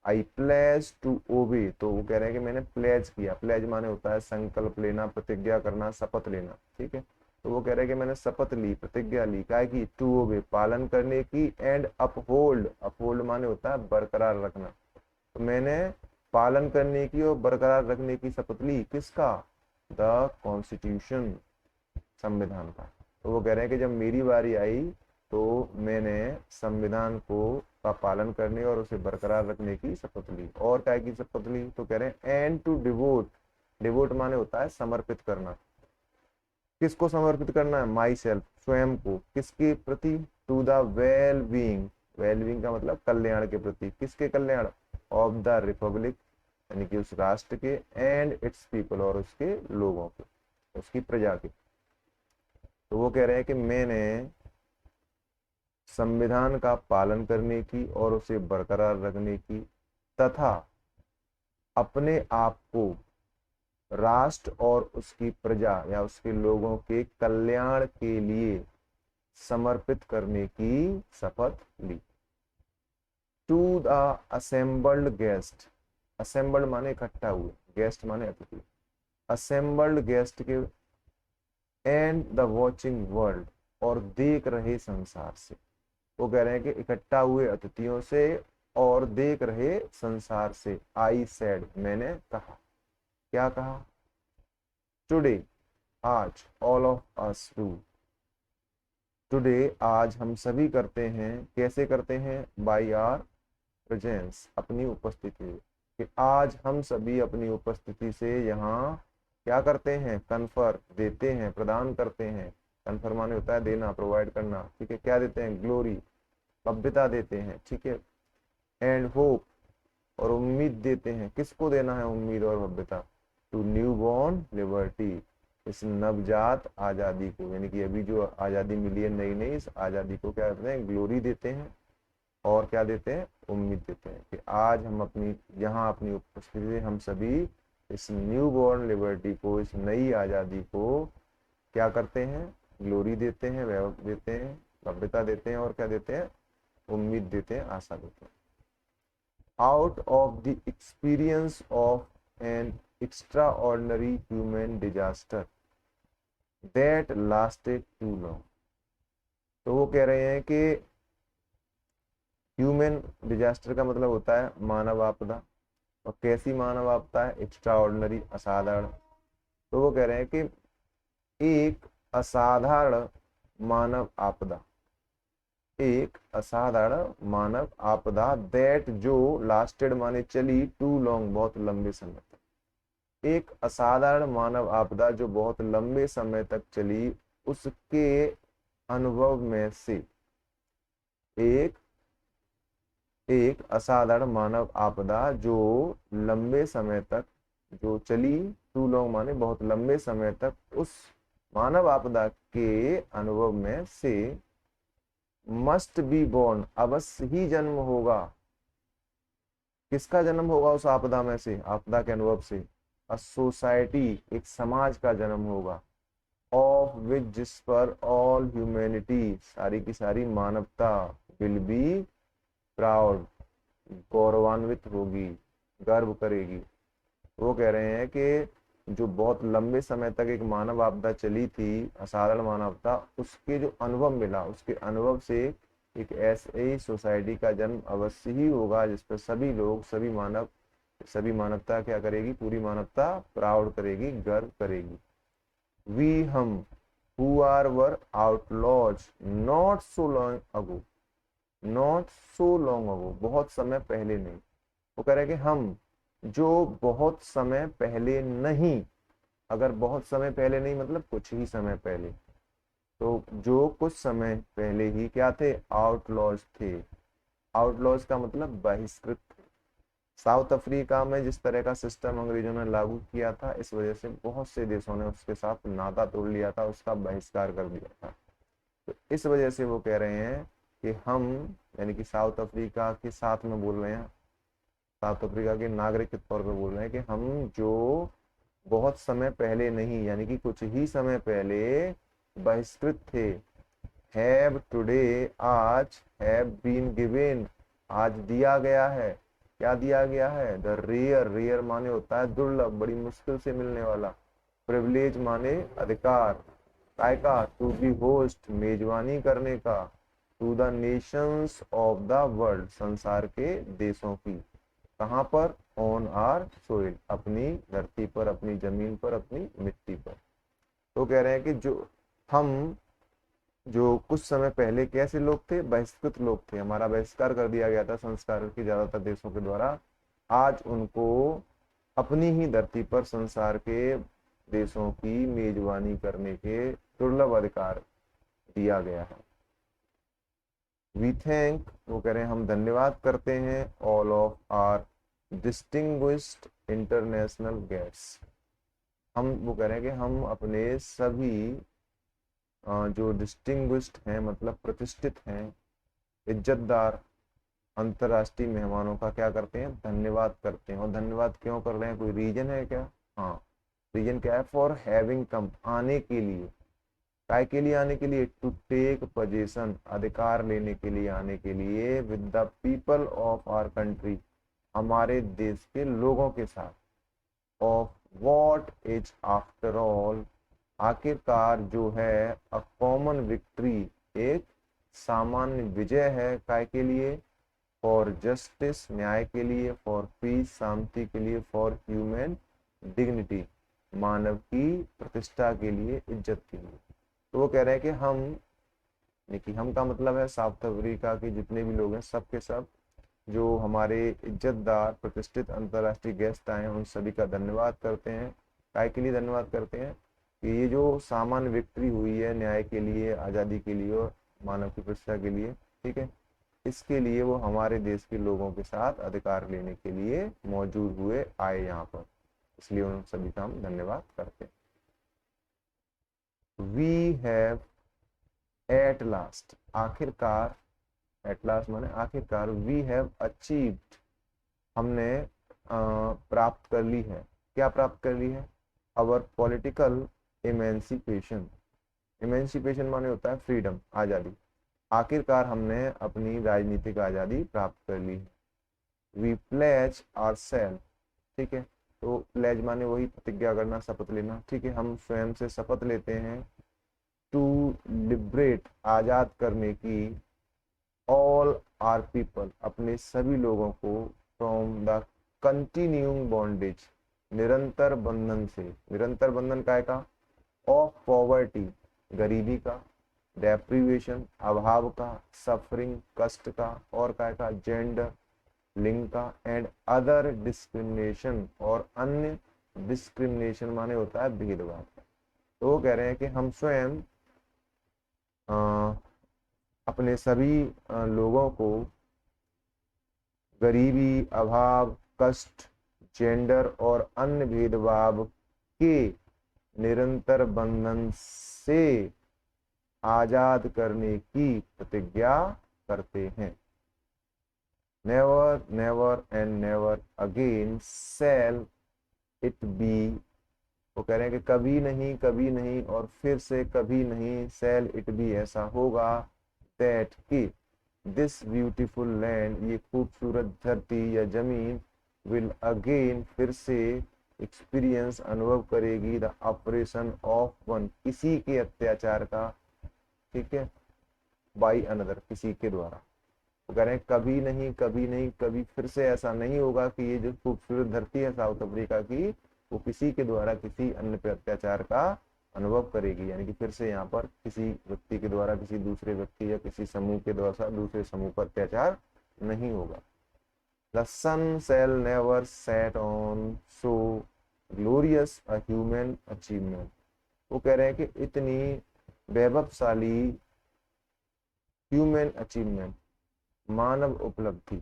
आई प्लेज टू ओबे, तो वो कह रहे हैं कि मैंने प्लेज किया, प्लेज माने होता है संकल्प लेना, प्रतिज्ञा करना, शपथ लेना, ठीक है। तो वो कह रहे हैं कि मैंने शपथ ली, प्रतिज्ञा ली, काय की, टू ओबे, पालन करने की, एंड अपहोल्ड, अपहोल्ड माने होता है बरकरार रखना, तो मैंने पालन करने की और बरकरार रखने की शपथ ली, किसका, द कॉन्स्टिट्यूशन, संविधान का। तो वो कह रहे हैं कि जब मेरी बारी आई तो मैंने संविधान को का पालन करने और उसे बरकरार रखने की शपथ ली। और क्या की शपथ ली, तो कह रहे हैं एंड टू डिवोट, डिवोट माने होता है समर्पित करना, किसको समर्पित करना है, माई सेल्फ, स्वयं को, किसके प्रति, to the well being, well being का मतलब कल्याण के प्रति, किसके कल्याण, ऑफ द रिपब्लिक, यानी कि उस राष्ट्र के, एंड इट्स पीपल, और उसके लोगों के, उसकी प्रजा के। तो वो कह रहे हैं कि मैंने संविधान का पालन करने की और उसे बरकरार रखने की तथा अपने आप को राष्ट्र और उसकी प्रजा या उसके लोगों के कल्याण के लिए समर्पित करने की शपथ ली। To the assembled guest, assembled माने इकट्ठा हुए, गेस्ट माने अतिथि, असेंबल्ड गेस्ट के, एंड द वॉचिंग वर्ल्ड, और देख रहे संसार से। वो कह रहे हैं कि इकट्ठा हुए अतिथियों से और देख रहे संसार से। आई सेड, मैंने कहा, क्या कहा, टुडे, आज, all of us do, today, आज हम सभी करते हैं, कैसे करते हैं, बाई आर प्रेजेंस, अपनी उपस्थिति, कि आज हम सभी अपनी उपस्थिति से यहाँ क्या करते हैं, कन्फर, देते हैं, प्रदान करते हैं, कन्फर माने होता है देना, प्रोवाइड करना, ठीक है, क्या देते हैं, ग्लोरी, भव्यता देते हैं, ठीक है, एंड होप, और उम्मीद देते हैं, किसको देना है उम्मीद और भव्यता, टू न्यू बॉर्न लिबर्टी, इस नवजात आज़ादी को, यानी कि अभी जो आज़ादी मिली है नई नई, इस आज़ादी को क्या करते हैं, ग्लोरी देते हैं और क्या देते हैं, उम्मीद देते हैं कि आज हम अपनी यहाँ अपनी उपस्थिति से हम सभी इस न्यू बॉर्न लिबर्टी को, इस नई आज़ादी को क्या करते हैं, ग्लोरी देते हैं, वैभव देते हैं, भव्यता देते हैं और क्या देते हैं, उम्मीद देते हैं, आशा देते हैं। Out of the experience of an extraordinary human disaster that lasted too long। तो वो कह रहे हैं कि ह्यूमन डिजास्टर का मतलब होता है मानव आपदा, और कैसी मानव आपदा है, एक्स्ट्रा ऑर्डिनरी, असाधारण। तो वो कह रहे हैं कि एक असाधारण मानव आपदा, एक असाधारण मानव आपदा दैट जो लास्टेड माने चली, टू लॉन्ग बहुत लंबे समय तक, एक असाधारण मानव आपदा जो बहुत लंबे समय तक चली, उसके अनुभव में से एक एक असाधारण मानव आपदा जो लंबे समय तक जो चली, टू लॉन्ग माने बहुत लंबे समय तक, उस मानव आपदा के अनुभव में से मस्ट बी बॉर्न अवश्य ही जन्म होगा। किसका जन्म होगा उस आपदा में से, आपदा के अनुभव से, अ सोसाइटी एक समाज का जन्म होगा, ऑफ विच जिस पर ऑल ह्यूमैनिटी सारी की सारी मानवता, विल बी प्राउड गौरवान्वित होगी, गर्व करेगी। वो कह रहे हैं कि जो बहुत लंबे समय तक एक मानव आपदा चली थी, असाधारण मानवता, उसके जो अनुभव मिला, उसके अनुभव से एक ऐसी सोसाइटी का जन्म अवश्य ही होगा जिस पर सभी लोग, सभी मानवता क्या करेगी, पूरी मानवता प्राउड करेगी, गर्व करेगी। वी हम who are were outlaws not so long ago, not so long ago बहुत समय पहले नहीं। वो कह रहे हैं कि हम जो बहुत समय पहले नहीं, अगर बहुत समय पहले नहीं मतलब कुछ ही समय पहले, तो जो कुछ समय पहले ही क्या थे, आउटलॉज थे। आउटलॉज का मतलब बहिष्कृत। साउथ अफ्रीका में जिस तरह का सिस्टम अंग्रेजों ने लागू किया था, इस वजह से बहुत से देशों ने उसके साथ नाता तोड़ लिया था, उसका बहिष्कार कर दिया था। तो इस वजह से वो कह रहे हैं कि हम, यानी कि साउथ अफ्रीका के साथ में बोल रहे हैं, साउथ अफ्रीका के नागरिक के तौर पर बोल रहे हैं कि हम जो बहुत समय पहले नहीं, यानी कि कुछ ही समय पहले बहिष्कृत थे, हैव टुडे आज, हैव बीन गिवन आज दिया गया है। क्या दिया गया है, द रेयर, रेयर माने होता है दुर्लभ, बड़ी मुश्किल से मिलने वाला, प्रिविलेज माने अधिकार, काय का, टू बी होस्ट मेजबानी करने का, to the nations of the world संसार के देशों की, कहाँ पर, ऑन आर सोइल अपनी धरती पर, अपनी जमीन पर, अपनी मिट्टी पर। तो कह रहे हैं कि जो हम जो कुछ समय पहले कैसे लोग थे, बहिष्कृत लोग थे, हमारा बहिष्कार कर दिया गया था संस्कार के ज्यादातर देशों के द्वारा, आज उनको अपनी ही धरती पर संसार के देशों की मेजबानी करने के दुर्लभ अधिकार दिया गया है। वी थैंक, वो कह रहे हैं हम धन्यवाद करते हैं, all of our distinguished international guests, हम वो कह रहे हैं कि हम अपने सभी जो डिस्टिंग्विश्ड हैं मतलब प्रतिष्ठित हैं, इज्जतदार अंतर्राष्ट्रीय मेहमानों का क्या करते हैं, धन्यवाद करते हैं। और धन्यवाद क्यों कर रहे हैं, कोई रीजन है क्या, हाँ रीजन क्या है, फॉर हैविंग कम आने के लिए, काय के लिए आने के लिए, टू टेक पोजीशन अधिकार लेने के लिए आने के लिए, with the people of our country हमारे देश के लोगों के साथ, of what is after all आखिरकार जो है, अ कॉमन विक्ट्री एक सामान्य विजय है, काय के लिए, फॉर जस्टिस न्याय के लिए, फॉर पीस शांति के लिए, फॉर ह्यूमन डिग्निटी मानव की प्रतिष्ठा के लिए, इज्जत के लिए। तो वो कह रहे हैं कि हम, देखिए हम का मतलब है साउथ अफ्रीका के जितने भी लोग हैं सब के सब, जो हमारे इज्जतदार प्रतिष्ठित अंतर्राष्ट्रीय गेस्ट आए हैं, उन सभी का धन्यवाद करते हैं। काय के लिए धन्यवाद करते हैं कि ये जो सामान्य विक्ट्री हुई है न्याय के लिए, आज़ादी के लिए और मानव की प्रतिष्ठा के लिए, ठीक है, इसके लिए वो हमारे देश के लोगों के साथ अधिकार लेने के लिए मौजूद हुए, आए यहाँ पर, इसलिए उन सभी का हम धन्यवाद करते हैं। वी हैव एट लास्ट, आखिरकार, एट लास्ट माने आखिरकार, वी हैव अचीव्ड, हमने प्राप्त कर ली है। क्या प्राप्त कर ली है? अवर पॉलिटिकल इमेंसिपेशन। इमेंसिपेशन माने होता है फ्रीडम, आज़ादी। आखिरकार हमने अपनी राजनीतिक आज़ादी प्राप्त कर ली है। वी प्लेज आवर सेल्फ, ठीक है, तो प्लेज माने वही प्रतिज्ञा करना, शपथ लेना, ठीक है, हम स्वयं से शपथ लेते हैं टू लिबरेट, आज़ाद करने की, ऑल आर पीपल, अपने सभी लोगों को, फ्रॉम द कंटिन्यूइंग बॉन्डेज, निरंतर बंधन से, निरंतर बंधन काय का, ऑफ पॉवर्टी, गरीबी का, डेप्रीवेशन, अभाव का, सफरिंग, कष्ट का, और काय का, जेंडर, लिंग का, एंड अदर डिस्क्रिमिनेशन, और अन्य डिस्क्रिमिनेशन माने होता है भेदभाव। तो वो कह रहे हैं कि हम स्वयं अपने सभी लोगों को गरीबी, अभाव, कष्ट, जेंडर और अन्य भेदभाव के निरंतर बंधन से आजाद करने की प्रतिज्ञा करते हैं। Never never and never again shall it be, वो कह रहे हैं कि कभी नहीं और फिर से कभी नहीं, शैल इट बी, ऐसा होगा, दैट कि दिस ब्यूटीफुल लैंड, ये खूबसूरत धरती या जमीन, विल अगेन, फिर से, एक्सपीरियंस, अनुभव करेगी, द ऑपरेशन ऑफ वन, किसी के अत्याचार का, ठीक है, बाई अनदर, किसी के द्वारा। वो कह रहे हैं कभी नहीं कभी फिर से ऐसा नहीं होगा कि ये जो खूबसूरत धरती है साउथ अफ्रीका की, वो किसी के द्वारा किसी अन्य पे अत्याचार का अनुभव करेगी, यानी कि फिर से यहाँ पर किसी व्यक्ति के द्वारा किसी दूसरे व्यक्ति या किसी समूह के द्वारा दूसरे समूह पर अत्याचार नहीं होगा। The sun shall never set on so glorious a human achievement, वो कह रहे हैं कि इतनी वैभवशाली ह्यूमन अचीवमेंट, मानव उपलब्धि,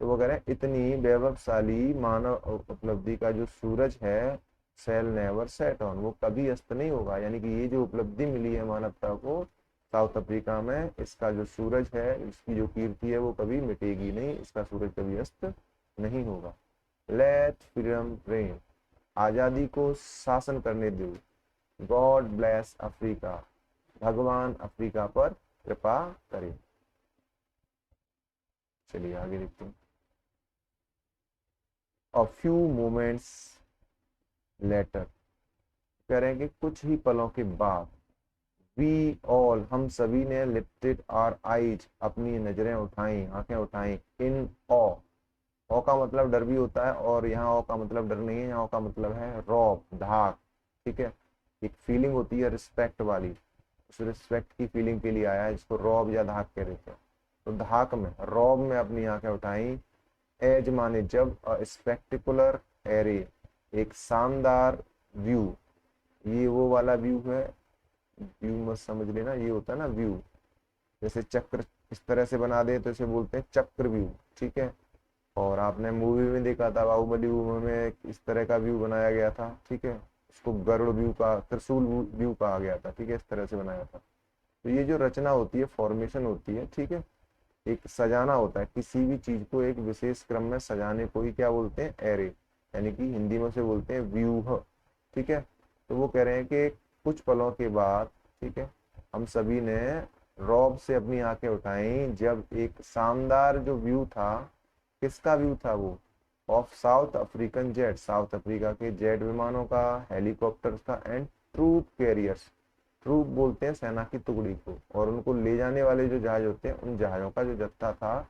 तो वो कह रहे हैं इतनी वैभवशाली मानव उपलब्धि का जो सूरज है, सेल नेवर सेट ऑन, वो कभी अस्त नहीं होगा, यानी कि ये जो उपलब्धि मिली है मानवता को साउथ अफ्रीका में, इसका जो सूरज है, इसकी जो कीर्ति है, वो कभी मिटेगी नहीं, इसका सूरज कभी अस्त नहीं होगा। लेट फ्रीडम रेन, आजादी को शासन करने दो, गॉड ब्लेस अफ्रीका, भगवान अफ्रीका पर कृपा करें। चलिए आगे देखते हैं। A few moments later, कह रहे हैं कि कुछ ही पलों के बाद, we all, हम सभी ने, lifted our eyes, अपनी नजरें उठाई, आंखें उठाई, in awe, awe का मतलब डर भी होता है, और यहाँ awe का मतलब डर नहीं है, यहाँ awe का मतलब है रौब, धाक, ठीक है, एक फीलिंग होती है रिस्पेक्ट वाली, उस रिस्पेक्ट की फीलिंग के लिए आया है, जिसको रौब या धाक कह देते हैं। तो धाक में, रौब में अपनी आंखें उठाई, एज माने जब, स्पेक्टिकुलर एरे, एक शानदार व्यू, ये वो वाला व्यू है, व्यू मत समझ लेना, ये होता है ना व्यू, जैसे चक्र इस तरह से बना दे तो इसे बोलते हैं चक्र व्यू, ठीक है, और आपने मूवी में देखा था बाहुबली मूवी में इस तरह का व्यू बनाया गया था, ठीक है, उसको गरुड़ व्यू का, त्रिशूल व्यू कहा गया था, ठीक है, इस तरह से बनाया था। तो ये जो रचना होती है, फॉर्मेशन होती है, ठीक है, एक सजाना होता है, किसी भी चीज को एक विशेष क्रम में सजाने को ही क्या बोलते हैं, एरे, यानी कि हिंदी में उसे बोलते हैं व्यूह, ठीक है। तो वो कह रहे हैं कि कुछ पलों के बाद, ठीक है, हम सभी ने रौब से अपनी आंखें उठाई, जब एक शानदार जो व्यू था, किसका व्यू था वो, of south African jet, south Africa के जेट विमानों का, हेलीकॉप्टर्स का, एंड ट्रूप कैरियर्स, ट्रूप बोलते हैं सेना की टुकड़ी को, और उनको ले जाने वाले जो जहाज होते हैं, उन जहाजों का जो जत्था था,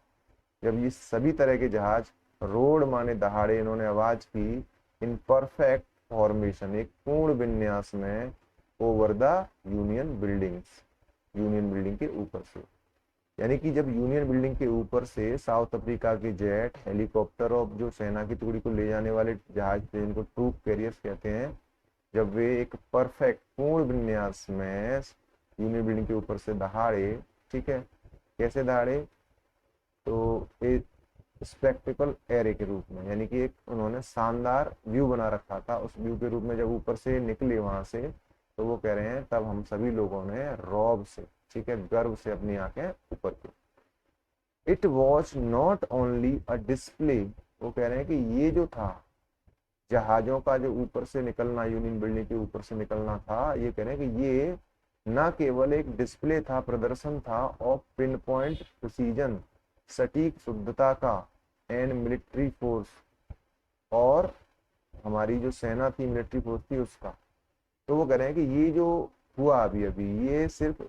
जब ये सभी तरह के जहाज रोड माने दहाड़े, इन्होंने आवाज की, इन परफेक्ट फॉर्मेशन, एक पूर्ण विन्यास में, over the union buildings, union building के ऊपर से, यानी कि जब यूनियन बिल्डिंग के ऊपर से साउथ अफ्रीका के जेट, हेलीकॉप्टर और जो सेना की टुकड़ी को ले जाने वाले जहाज थे, जिनको ट्रूप कैरियर्स कहते हैं, जब वे एक परफेक्ट पूर्ण विन्यास में यूनियन बिल्डिंग के ऊपर से दहाड़े, ठीक है, कैसे दहाड़े, तो एक स्पेक्टिकल एरे के रूप में, यानी कि एक उन्होंने शानदार व्यू बना रखा था, उस व्यू के रूप में जब ऊपर से निकले वहां से, तो वो कह रहे हैं तब हम सभी लोगों ने रौब से, ठीक है, गर्व से अपनी आंखें ऊपर की। It was not only a display, वो कह रहे हैं कि ये जो था जहाजों का जो ऊपर से निकलना, यूनियन बिल्डिंग के ऊपर से निकलना था, ये कह रहे हैं कि ये न केवल एक डिस्प्ले था, प्रदर्शन था ऑफ पिन पॉइंट प्रिसीजन, सटीक शुद्धता का, एंड मिलिट्री फोर्स, और हमारी जो सेना थी, मिलिट्री फोर्स थी उसका। तो वो कह रहे हैं कि ये जो हुआ अभी अभी, ये सिर्फ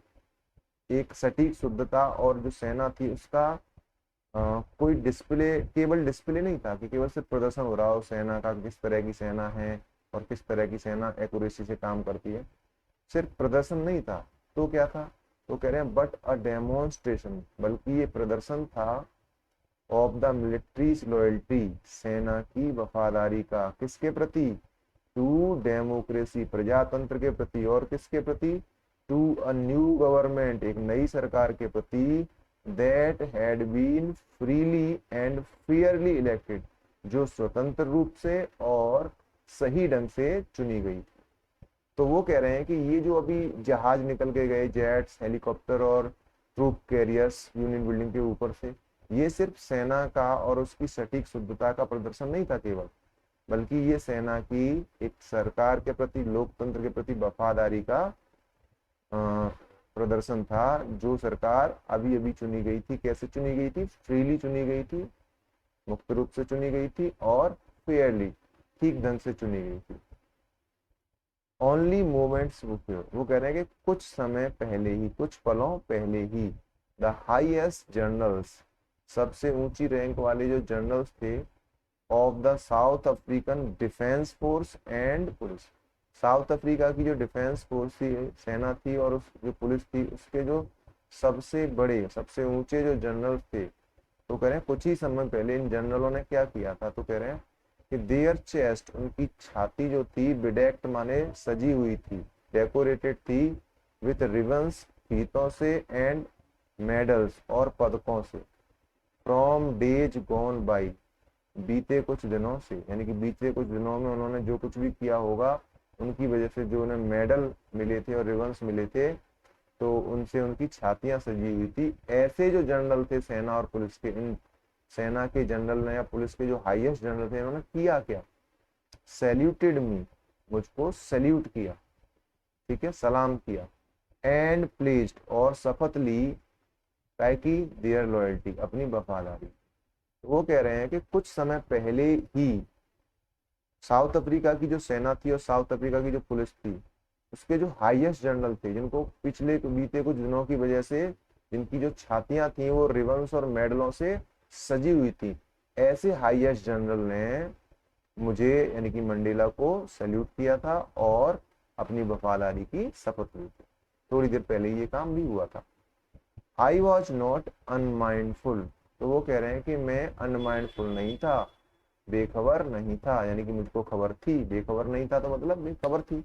एक सटीक शुद्धता और जो सेना थी उसका कोई डिस्प्ले, केवल डिस्प्ले नहीं था कि केवल सिर्फ प्रदर्शन हो रहा हो सेना का, किस तरह की सेना है और किस तरह की सेना एक्यूरेसी से काम करती है, सिर्फ प्रदर्शन नहीं था। तो क्या था? तो कह रहे हैं बट अ डेमोन्स्ट्रेशन, बल्कि ये प्रदर्शन था ऑफ द मिलिट्रीज लॉयल्टी, सेना की वफादारी का, किसके प्रति? टू डेमोक्रेसी, प्रजातंत्र के प्रति, और किसके प्रति? टू अ न्यू गवर्नमेंट, एक नई सरकार के प्रति, that had been freely and fairly elected, जो स्वतंत्र रूप से और सही ढंग से चुनी गई। तो वो कह रहे हैं कि ये जो अभी जहाज निकल के गए, जेट्स, हेलीकॉप्टर और ट्रूप कैरियर्स यूनियन बिल्डिंग के ऊपर से, ये सिर्फ सेना का और उसकी सटीक शुद्धता का प्रदर्शन नहीं था केवल, बल्कि ये सेना की एक सरकार के प्रति, लोकतंत्र के प्रति वफादारी का प्रदर्शन था, जो सरकार अभी अभी चुनी गई थी। कैसे चुनी गई थी? फ्रीली चुनी गई थी, मुक्त रूप से चुनी गई थी, और फेयरली, ठीक ढंग से चुनी गई थी। ओनली मोमेंट्स, वो कह रहे हैं कि कुछ समय पहले ही, कुछ पलों पहले ही, द हाईएस्ट जनरल्स, सबसे ऊंची रैंक वाले जो जनरल्स थे, of the south African defence force and police, south Africa की जो डिफेंस फोर्स थी, सेना थी, और उस जो पुलिस थी, उसके जो सबसे बड़े, सबसे ऊंचे जो जनरल थे, तो कह रहे हैं कुछ ही समय पहले इन जनरलों ने क्या किया था? तो कह रहे हैं कि देयर चेस्ट, उनकी छाती जो थी, बिडेक्ट माने सजी हुई थी, डेकोरेटेड थी, विथ रिबन्स, फीतों से, एंड मेडल्स, और पदकों से, फ्रॉम डेज गॉन बाई, बीते कुछ दिनों से, यानी कि बीते कुछ दिनों में उन्होंने जो कुछ भी किया होगा, उनकी वजह से जो उन्हें मेडल मिले थे और रिबन्स मिले थे, तो उनसे उनकी छातियां सजी हुई थी। ऐसे जो जनरल थे सेना और पुलिस के, इन सेना के जनरल ने या पुलिस के जो हाईएस्ट जनरल थे, इन्होंने किया क्या? सैल्यूटेड मी, मुझको सैल्यूट किया, ठीक है, सलाम किया, एंड प्लेज्ड, और शपथ ली, ताकि देयर लॉयल्टी, अपनी वफादारी। तो वो कह रहे हैं कि कुछ समय पहले ही साउथ अफ्रीका की जो सेना थी और साउथ अफ्रीका की जो पुलिस थी, उसके जो हाईएस्ट जनरल थे, जिनको पिछले बीते कुछ दिनों की वजह से, जिनकी जो छातियां थी वो रिबन्स और मेडलों से सजी हुई थी, ऐसे हाईएस्ट जनरल ने मुझे, यानी कि मंडेला को सैल्यूट किया था और अपनी वफादारी की शपथ ली थी। थोड़ी देर पहले ये काम भी हुआ था। आई वॉज नॉट अनमाइंडफुल, तो वो कह रहे हैं कि मैं अनमाइंडफुल नहीं था, बेखबर नहीं था, यानी कि मुझको खबर थी, बेखबर नहीं था तो मतलब बेखबर थी।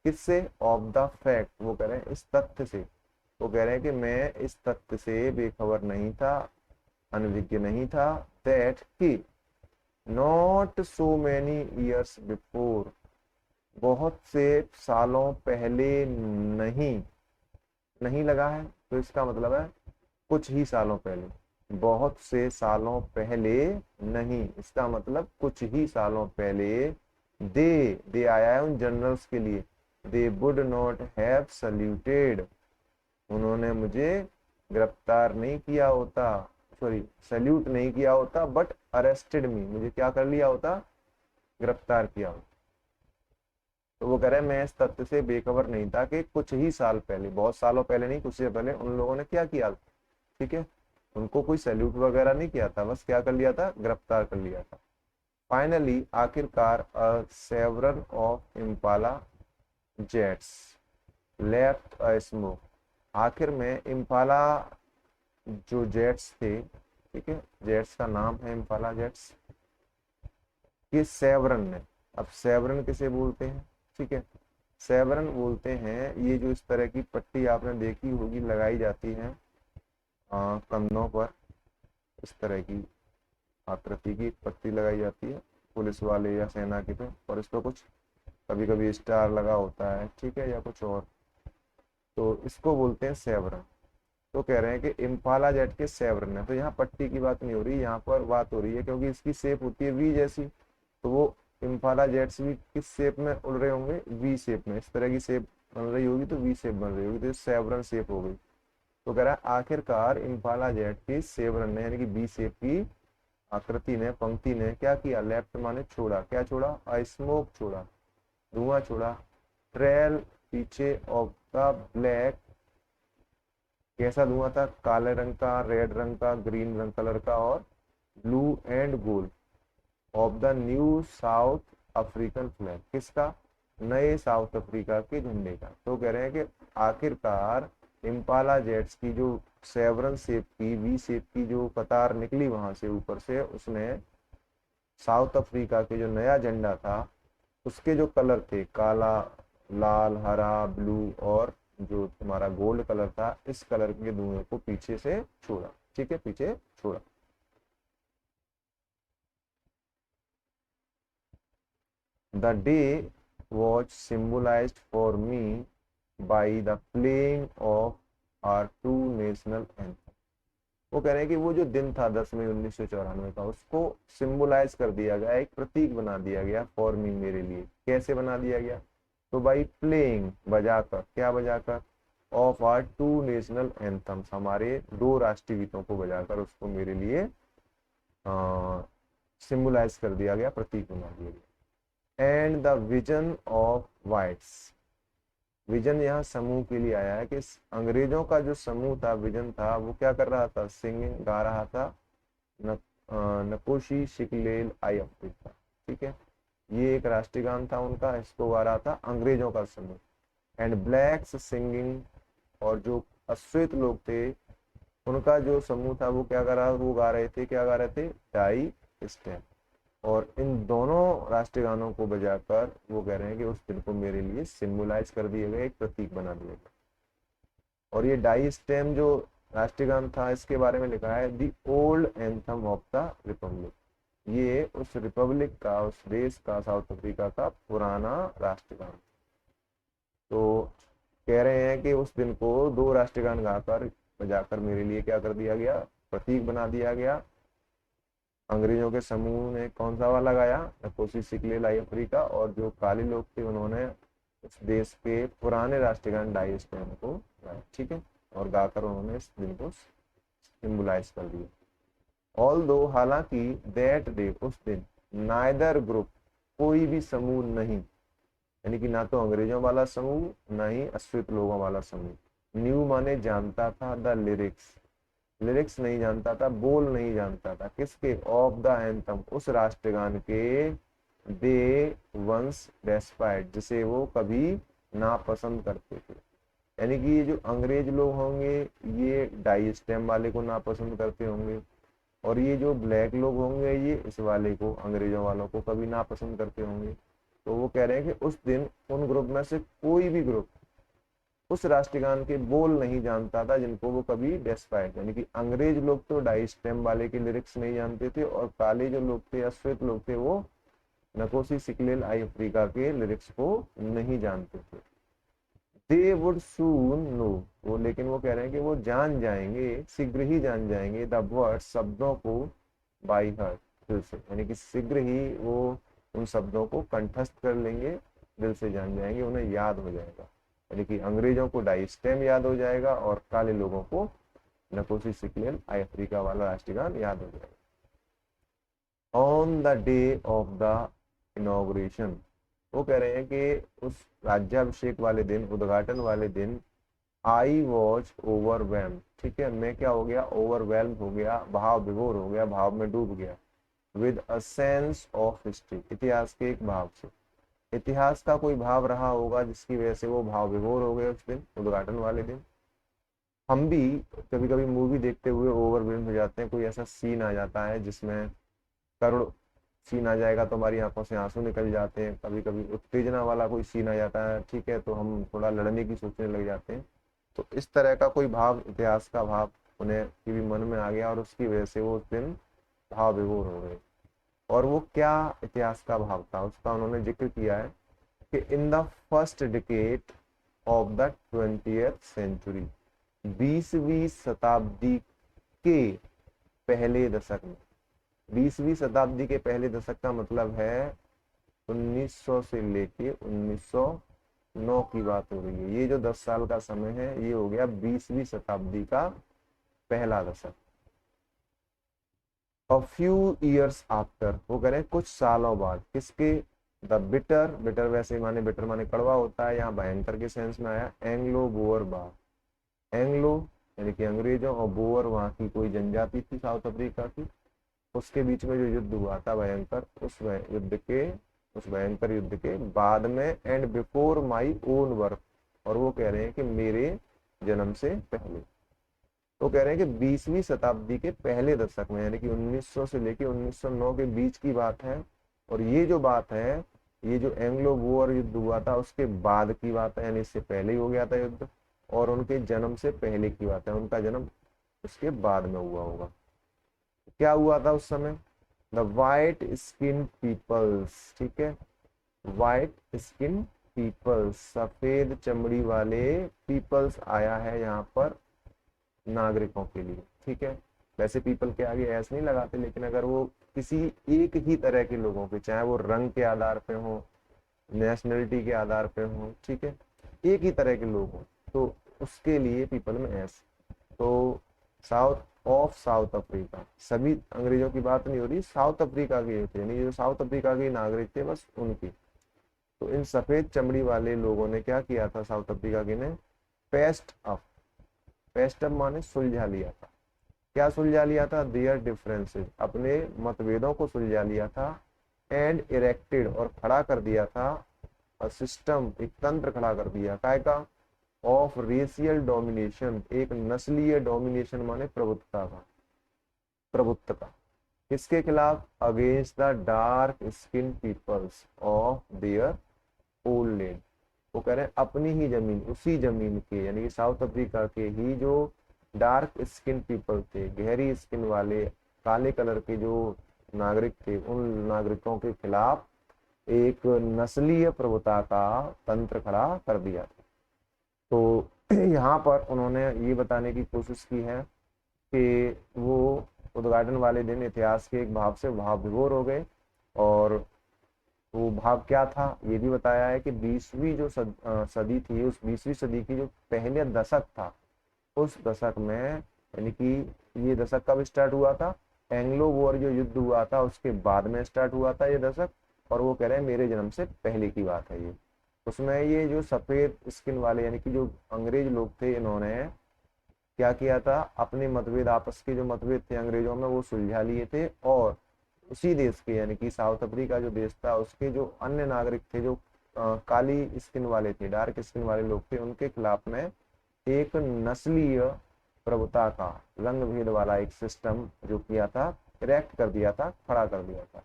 किससे? ऑफ द फैक्ट, वो कह रहे हैं इस तथ्य से, वो कह रहे हैं कि मैं इस तथ्य से बेखबर नहीं था, अनभिज्ञ नहीं था, दैट कि not so many years before, बहुत से सालों पहले, नहीं, नहीं लगा है, तो इसका मतलब है कुछ ही सालों पहले, बहुत से सालों पहले नहीं, इसका मतलब कुछ ही सालों पहले, दे आया है उन जनरल्स के लिए, they would not have saluted, उन्होंने मुझे गिरफ्तार नहीं किया होता, सॉरी सल्यूट नहीं किया होता, बट अरेस्टेड मी, मुझे क्या कर लिया होता? गिरफ्तार किया होता। तो वो कह रहे हैं मैं इस तथ्य से बेखबर नहीं था कि कुछ ही साल पहले, बहुत सालों पहले नहीं, कुछ ही पहले उन लोगों ने क्या किया, ठीक है, उनको कोई सैल्यूट वगैरह नहीं किया था, बस क्या कर लिया था? गिरफ्तार कर लिया था। फाइनली, आखिरकार, a chevron of Impala jets left a smoke, आखिर में इम्पाला जो जेट्स थे, ठीक है, जेट्स का नाम है इम्पाला जेट्स, कि सेवरन ने, अब सेवरन किसे बोलते हैं? ठीक है, सेवरन बोलते हैं ये जो इस तरह की पट्टी आपने देखी होगी लगाई जाती है कंधों पर, इस तरह की आकृति की पट्टी लगाई जाती है पुलिस वाले या सेना के पे, और इस पर कुछ कभी कभी स्टार लगा होता है, ठीक है, या कुछ और, तो इसको बोलते हैं सेवरन। तो कह रहे हैं कि इम्फाला जेट के सेवरन है, तो यहाँ पट्टी की बात नहीं हो रही, यहाँ पर बात हो रही है क्योंकि इसकी शेप होती है वी जैसी, तो वो इम्फाला जेट्स भी किस शेप में उड़ रहे होंगे, वी शेप में, इस तरह की शेप बन रही होगी तो वी शेप बन रही होगी, तो सेवरन शेप हो गई। तो कह रहा है आखिरकार इम्फाला जेट की सेवरन ने यानी कि बी शेप की आकृति ने, पंक्ति ने क्या किया, लेफ्ट माने छोड़ा, क्या छोड़ा, स्मोक छोड़ा, धुआं छोड़ा, ट्रेल पीछे ऑफ द ब्लैक, कैसा धुआं था, काले रंग का, रेड रंग का, ग्रीन रंग कलर का और blue and gold, of the new south African flag, किसका, नए साउथ अफ्रीका के झंडे का। तो कह रहे हैं कि आखिरकार इम्पाला जेट्स की जो सेवरन शेप की, वी शेप की जो कतार निकली वहां से ऊपर से, उसने साउथ अफ्रीका के जो नया झंडा था उसके जो कलर थे, काला, लाल, हरा, ब्लू और जो तुम्हारा गोल्ड कलर था, इस कलर के धुएं को पीछे से छोड़ा, ठीक है, पीछे छोड़ा। The day was symbolized for me by the playing of our two national anthem। वो कह रहे हैं कि वो जो दिन था 10 मई 1994 का, उसको सिंबलाइज कर दिया गया, एक प्रतीक बना दिया गया, फॉर मी, मेरे लिए। कैसे बना दिया गया, तो बाई प्लेइंग, बजाकर, क्या बजाकर, of our two national anthems, हमारे दो राष्ट्रीय गीतों को बजाकर उसको मेरे लिए सिंबलाइज कर दिया गया, प्रतीक बना दिया गया। And the vision of whites, vision यहाँ समूह के लिए आया है कि अंग्रेजों का जो समूह था, विजन था, वो क्या कर रहा था, सिंगिंग, गा रहा था, न, नकोशी शिकलेल आई अफ्रीका, ठीक है, ये एक राष्ट्रीय गान था उनका, इसको गा रहा था अंग्रेजों का समूह। एंड ब्लैक्स सिंगिंग, और जो अश्वेत लोग थे उनका जो समूह था वो क्या कर रहा, वो गा रहे थे, क्या गा रहे थे, डाई स्टेप। और इन दोनों राष्ट्रीय गानों को बजाकर वो कह रहे हैं कि उस दिन को मेरे लिए सिम्बलाइज कर दिया गया, एक प्रतीक बना दिया गया। और ये डाई स्टेम जो राष्ट्रीय गान था, इसके बारे में लिखा है the old anthem of the Republic, ये उस रिपब्लिक का, उस देश का, साउथ अफ्रीका का पुराना राष्ट्रीय गान। तो कह रहे हैं कि उस दिन को दो राष्ट्रीय गान गाकर, बजाकर मेरे लिए क्या कर दिया गया, प्रतीक बना दिया गया। अंग्रेजों के समूह ने कौन सा वाला गाया, नकोसी सिकलेल आई अफ्रीका, और जो काले लोग थे उन्होंने उस देश के पुराने राष्ट्रीय गान डाई स्टेम को गाया, ठीक है, और गाकर उन्होंने इस दिन को सिंबलाइज कर दिया। ऑल दो, हालांकि, दैट डे, उस दिन, नाइदर ग्रुप, कोई भी समूह नहीं, यानी कि ना तो अंग्रेजों वाला समूह ना ही अश्वेत लोगों वाला समूह, न्यू माने जानता था, द लिरिक्स, लिरिक्स नहीं जानता था, बोल नहीं जानता था, किसके, ऑफ द एंथम, उस राष्ट्रगान के, दे वंस डेस्पाइट, जिसे वो कभी नापसंद करते थे। यानी कि ये जो अंग्रेज लोग होंगे ये डाई स्टेम वाले को नापसंद करते होंगे, और ये जो ब्लैक लोग होंगे ये इस वाले को, अंग्रेजों वालों को कभी नापसंद करते होंगे। तो वो कह रहे हैं कि उस दिन उन ग्रुप में से कोई भी ग्रुप उस राष्ट्रीय गान के बोल नहीं जानता था, जिनको वो कभी डेस्पाइट, यानी कि अंग्रेज लोग तो डाई स्टेम वाले के लिरिक्स नहीं जानते थे, और काले जो लोग थे, अश्वेत लोग थे, वो नकोसी सिकलेल आई अफ्रीका के लिरिक्स को नहीं जानते थे। दे वुड सून नो, वो, लेकिन वो कह रहे हैं कि वो जान जाएंगे, शीघ्र ही जान जाएंगे, द वर्ड, शब्दों को, बाई हार्ट, दिल से, यानी कि शीघ्र ही वो उन शब्दों को कंठस्थ कर लेंगे, दिल से जान जाएंगे, उन्हें याद हो जाएगा। यानी कि अंग्रेजों को डाई स्टेम याद हो जाएगा और काले लोगों को नकोसी सिकलेल आई अफ्रीका वाला राष्ट्रीय गान याद हो जाएगा। On the day of the inauguration, वो कह रहे हैं कि उस राज्याभिषेक वाले दिन, उद्घाटन वाले दिन, आई वॉज ओवरवेल्म, ठीक है, मैं क्या हो गया, ओवरवेल्म हो गया, भाव विभोर हो गया, भाव में डूब गया, with a sense of history, इतिहास के एक भाव से, इतिहास का कोई भाव रहा होगा जिसकी वजह से वो भाव विभोर हो गए उस दिन, उद्घाटन वाले दिन। हम भी कभी कभी मूवी देखते हुए ओवरवेल्म हो जाते हैं, कोई ऐसा सीन आ जाता है जिसमें करुण सीन आ जाएगा तो हमारी आंखों से आंसू निकल जाते हैं, कभी कभी उत्तेजना वाला कोई सीन आ जाता है, ठीक है, तो हम थोड़ा लड़ने की सोचने लग जाते हैं। तो इस तरह का कोई भाव, इतिहास का भाव उन्हें की भी मन में आ गया और उसकी वजह से वो उस दिन भाव विभोर हो गए। और वो क्या इतिहास का भाव था उसका उन्होंने जिक्र किया है कि in the first decade of the 20th century, 20वीं शताब्दी के पहले दशक में, 20वीं शताब्दी के पहले दशक का मतलब है 1900 से लेके 1909 की बात हो रही है। ये जो 10 साल का समय है ये हो गया 20वीं शताब्दी का पहला दशक। अ फ्यू ईयर्स आफ्टर, वो कह रहे हैं कुछ सालों बाद, किसके, द बिटर, बिटर वैसे माने बिटर माने कड़वा होता है, यहाँ भयंकर के सेंस में आया, एंग्लो बोअर वार, एंग्लो यानी कि अंग्रेजों और बोअर वहाँ की कोई जनजाति थी साउथ अफ्रीका की, उसके बीच में जो युद्ध हुआ था भयंकर, उस भयंकर युद्ध के बाद में, and before my own birth, और वो कह रहे हैं कि मेरे जन्म से पहले। तो कह रहे हैं कि 20वीं शताब्दी के पहले दशक में, यानी कि 1900 से लेके 1909 के बीच की बात है। और ये जो बात है, ये जो एंग्लो बोअर युद्ध हुआ था उसके बाद की बात है, यानी इससे पहले ही हो गया था युद्ध, और उनके जन्म से पहले की बात है, उनका जन्म उसके बाद में हुआ होगा। क्या हुआ था उस समय, द वाइट स्किन पीपल्स, ठीक है, वाइट स्किन पीपल्स, सफेद चमड़ी वाले पीपल्स आया है यहाँ पर नागरिकों के लिए, ठीक है। वैसे पीपल के आगे ऐसे नहीं लगाते, लेकिन अगर वो किसी एक ही तरह के लोगों के, चाहे वो रंग के आधार पे हो, नेशनलिटी के आधार पे हो, ठीक है, एक ही तरह के लोग हो, तो उसके लिए पीपल में एस। तो साउथ अफ्रीका, सभी अंग्रेजों की बात नहीं हो रही, साउथ अफ्रीका के थे, यानी जो साउथ अफ्रीका के नागरिक थे बस उनकी। तो इन सफेद चमड़ी वाले लोगों ने क्या किया था साउथ अफ्रीका के ने, पेस्ट अप, पेस्ट अप माने सुलझा लिया था। क्या सुलझा लिया था, देयर डिफरेंसेस, अपने मतभेदों को सुलझा लिया था, एंड इरेक्टेड, और खड़ा कर दिया था, सिस्टम, एक तंत्र खड़ा कर दिया, काय का, ऑफ रेशियल डोमिनेशन, एक नस्लीय डोमिनेशन माने प्रभुत्वता का, प्रभुत्वता किसके खिलाफ, against the dark skin peoples of their old land. वो कह रहे हैं अपनी ही जमीन, उसी जमीन के, यानी कि साउथ अफ्रीका के ही जो डार्क स्किन पीपल थे, गहरी स्किन वाले, काले कलर के जो नागरिक थे, उन नागरिकों के खिलाफ एक नस्लीय प्रभुता का तंत्र खड़ा कर दिया था। तो यहाँ पर उन्होंने ये बताने की कोशिश की है कि वो उद्घाटन वाले दिन इतिहास के एक भाव से भाव विभोर हो गए, और वो भाव क्या था ये भी बताया है कि 20वीं जो सदी थी, उस 20वीं सदी की जो पहले दशक था, उस दशक में, यानी कि ये दशक कब स्टार्ट हुआ था, एंग्लो वॉर जो युद्ध हुआ था उसके बाद में स्टार्ट हुआ था ये दशक, और वो कह रहे हैं मेरे जन्म से पहले की बात है ये। उसमें ये जो सफेद स्किन वाले, यानी कि जो अंग्रेज लोग थे, इन्होंने क्या किया था, अपने मतभेद, आपस के जो मतभेद थे अंग्रेजों में, वो सुलझा लिए थे, और उसी देश के, यानी कि साउथ अफ्रीका जो देश था, उसके जो अन्य नागरिक थे, जो काली स्किन वाले थे, डार्क स्किन वाले लोग थे, उनके खिलाफ में एक नस्लीय प्रभुता का, रंग भेद वाला एक सिस्टम जो किया था, इरेक्ट कर दिया था, खड़ा कर दिया था।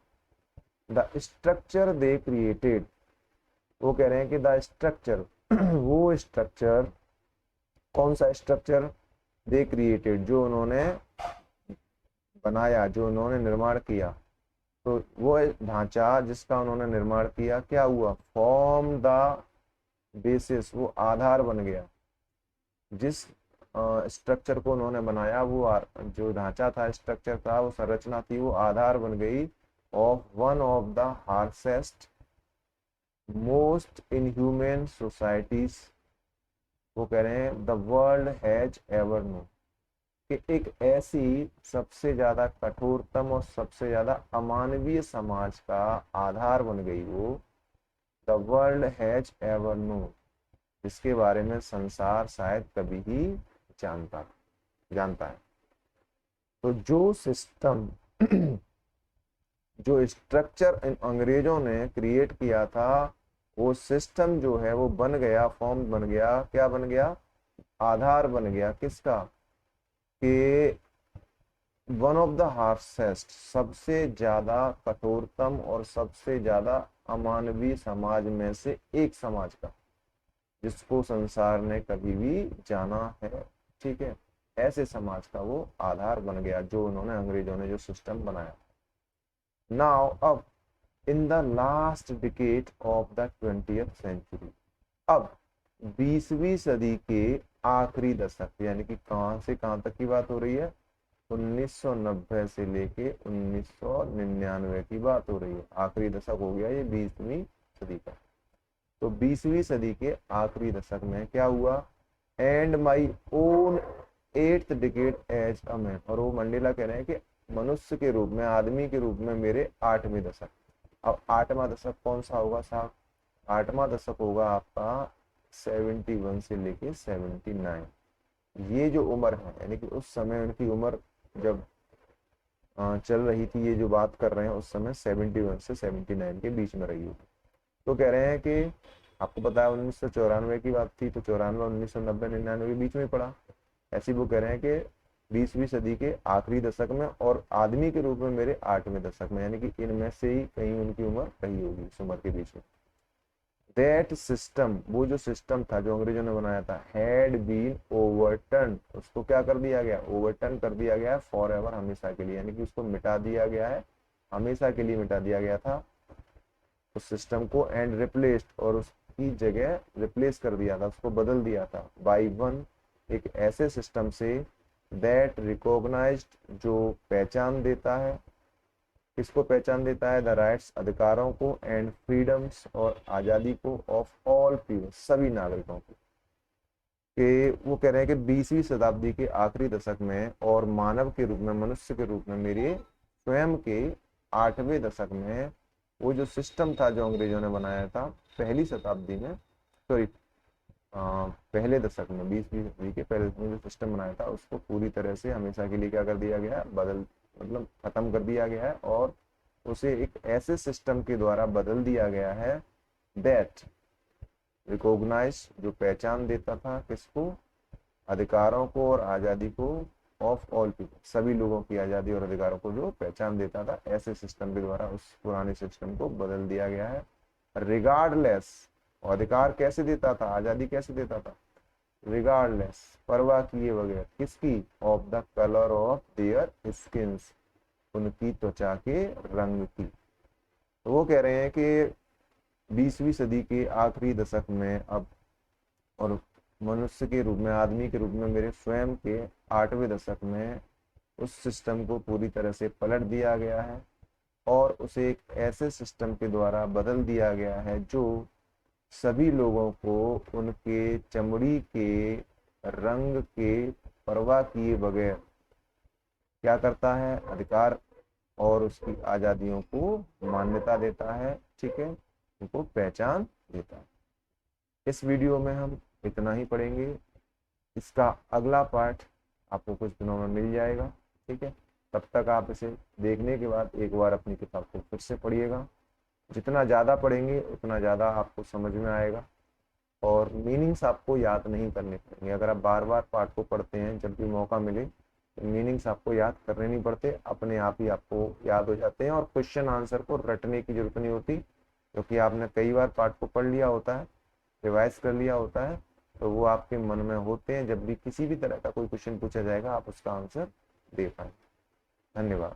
द स्ट्रक्चर दे क्रिएटेड, वो कह रहे हैं कि द स्ट्रक्चर वो स्ट्रक्चर, कौन सा स्ट्रक्चर, दे क्रिएटेड, जो उन्होंने बनाया, जो उन्होंने निर्माण किया, तो वो ढांचा जिसका उन्होंने निर्माण किया, क्या हुआ, फॉर्म द बेसिस, वो आधार बन गया, जिस स्ट्रक्चर को उन्होंने बनाया, वो जो ढांचा था, स्ट्रक्चर था, वो संरचना थी, वो आधार बन गई of one of the harshest most inhuman societies, वो कह रहे हैं the world has ever known, कि एक ऐसी सबसे ज्यादा कठोरतम और सबसे ज्यादा अमानवीय समाज का आधार बन गई वो, the world has ever known, जिसके बारे में संसार शायद कभी ही जानता है। तो जो सिस्टम जो स्ट्रक्चर इन अंग्रेजों ने क्रिएट किया था, वो सिस्टम जो है वो बन गया, फॉर्म बन गया, क्या बन गया, आधार बन गया, किसका, कि वन ऑफ द हार्सेस्ट, सबसे ज्यादा कठोरतम और सबसे ज्यादा अमानवीय समाज में से एक समाज का, जिसको संसार ने कभी भी जाना है, ठीक है, ऐसे समाज का वो आधार बन गया, जो उन्होंने, अंग्रेजों ने जो सिस्टम बनाया। नाउ अब in the last decade of the 20th century. अब 20वीं सदी के आखिरी दशक, यानी कि कहां से कहां तक की बात हो रही है, 1990 से लेके 1999 की बात हो रही है। आखिरी दशक हो गया ये 20वीं सदी का। तो 20वीं सदी के आखिरी दशक में क्या हुआ, and my own 8th decade as a man, और वो मंडेला कह रहे हैं कि मनुष्य के रूप में, आदमी के रूप में मेरे 8वें दशक। अब 8वां दशक कौन सा होगा साहब, 8वां दशक होगा आपका 71 से लेके 79। ये जो उम्र है, यानी कि उस समय उनकी उम्र जब चल रही थी, ये जो बात कर रहे हैं, उस समय 71 से 79 के बीच में रही होगी। तो कह रहे हैं कि आपको पता है 1994 की बात थी, तो 94, 1990, 99 के बीच में पड़ा। ऐसी वो कह रहे हैं कि 20वीं सदी के आखिरी दशक में और आदमी के रूप में मेरे 8वें दशक में, यानी कि इनमें से ही कहीं उनकी उम्र रही होगी इस उम्र के बीच में। दैट सिस्टम, वो जो सिस्टम था जो अंग्रेजों ने बनाया था, हैड बीन ओवरटर्न, उसको क्या कर दिया गया, ओवरटर्न कर दिया गया फॉर एवर, हमेशा के लिए, यानी कि उसको मिटा दिया गया है, हमेशा के लिए मिटा दिया गया था उस सिस्टम को, एंड रिप्लेस्ड, और उसकी जगह रिप्लेस कर दिया था, उसको बदल दिया था, बाई वन, एक ऐसे सिस्टम से, दैट रिकॉग्नाइज्ड, जो पहचान देता है, किसको पहचान देता है, द राइट्स, अधिकारों को, एंड फ्रीडम्स, और आजादी को, ऑफ ऑल पीपल, सभी नागरिकों को। कि वो कह रहे हैं कि 20वीं शताब्दी के आखिरी दशक में और मानव के रूप में, मनुष्य के रूप में मेरे स्वयं के 8वें दशक में, वो जो सिस्टम था जो अंग्रेजों ने बनाया था पहली शताब्दी में, सॉरी पहले दशक में, 20वीं सदी के पहले में जो सिस्टम बनाया था, उसको पूरी तरह से हमेशा के लिए क्या कर दिया गया, बदल, मतलब खत्म कर दिया गया है, और उसे एक ऐसे सिस्टम के द्वारा बदल दिया गया है, दैट रिकॉग्नाइज, जो पहचान देता था किसको, अधिकारों को और आजादी को, ऑफ ऑल पीपल, सभी लोगों की आजादी और अधिकारों को जो पहचान देता था, ऐसे सिस्टम के द्वारा उस पुराने सिस्टम को बदल दिया गया है। रिगार्डलेस, और अधिकार कैसे देता था, आजादी कैसे देता था, रिगार्डलेस, परवाह किए बगैर, किसकी, of the colour of their skins, उनकी त्वचा के रंग की। तो वो कह रहे हैं कि 20वीं सदी के आखिरी दशक में अब, और मनुष्य के रूप में, आदमी के रूप में मेरे स्वयं के 8वें दशक में, उस सिस्टम को पूरी तरह से पलट दिया गया है, और उसे एक ऐसे सिस्टम के द्वारा बदल दिया गया है जो सभी लोगों को उनके चमड़ी के रंग के परवाह किए बगैर क्या करता है, अधिकार और उसकी आजादियों को मान्यता देता है, ठीक है, उनको पहचान देता है। इस वीडियो में हम इतना ही पढ़ेंगे, इसका अगला पार्ट आपको कुछ दिनों में मिल जाएगा, ठीक है। तब तक आप इसे देखने के बाद एक बार अपनी किताब को फिर से पढ़िएगा। जितना ज़्यादा पढ़ेंगे उतना ज़्यादा आपको समझ में आएगा, और मीनिंग्स आपको याद नहीं करने पड़ेंगे। अगर आप बार बार पार्ट को पढ़ते हैं, जब भी मौका मिले, तो मीनिंग्स आपको याद करने नहीं पड़ते, अपने आप ही आपको याद हो जाते हैं, और क्वेश्चन आंसर को रटने की जरूरत नहीं होती, क्योंकि आपने कई बार पार्ट को पढ़ लिया होता है, रिवाइज कर लिया होता है, तो वो आपके मन में होते हैं। जब भी किसी भी तरह का कोई क्वेश्चन पूछा जाएगा, आप उसका आंसर दे पाए। धन्यवाद।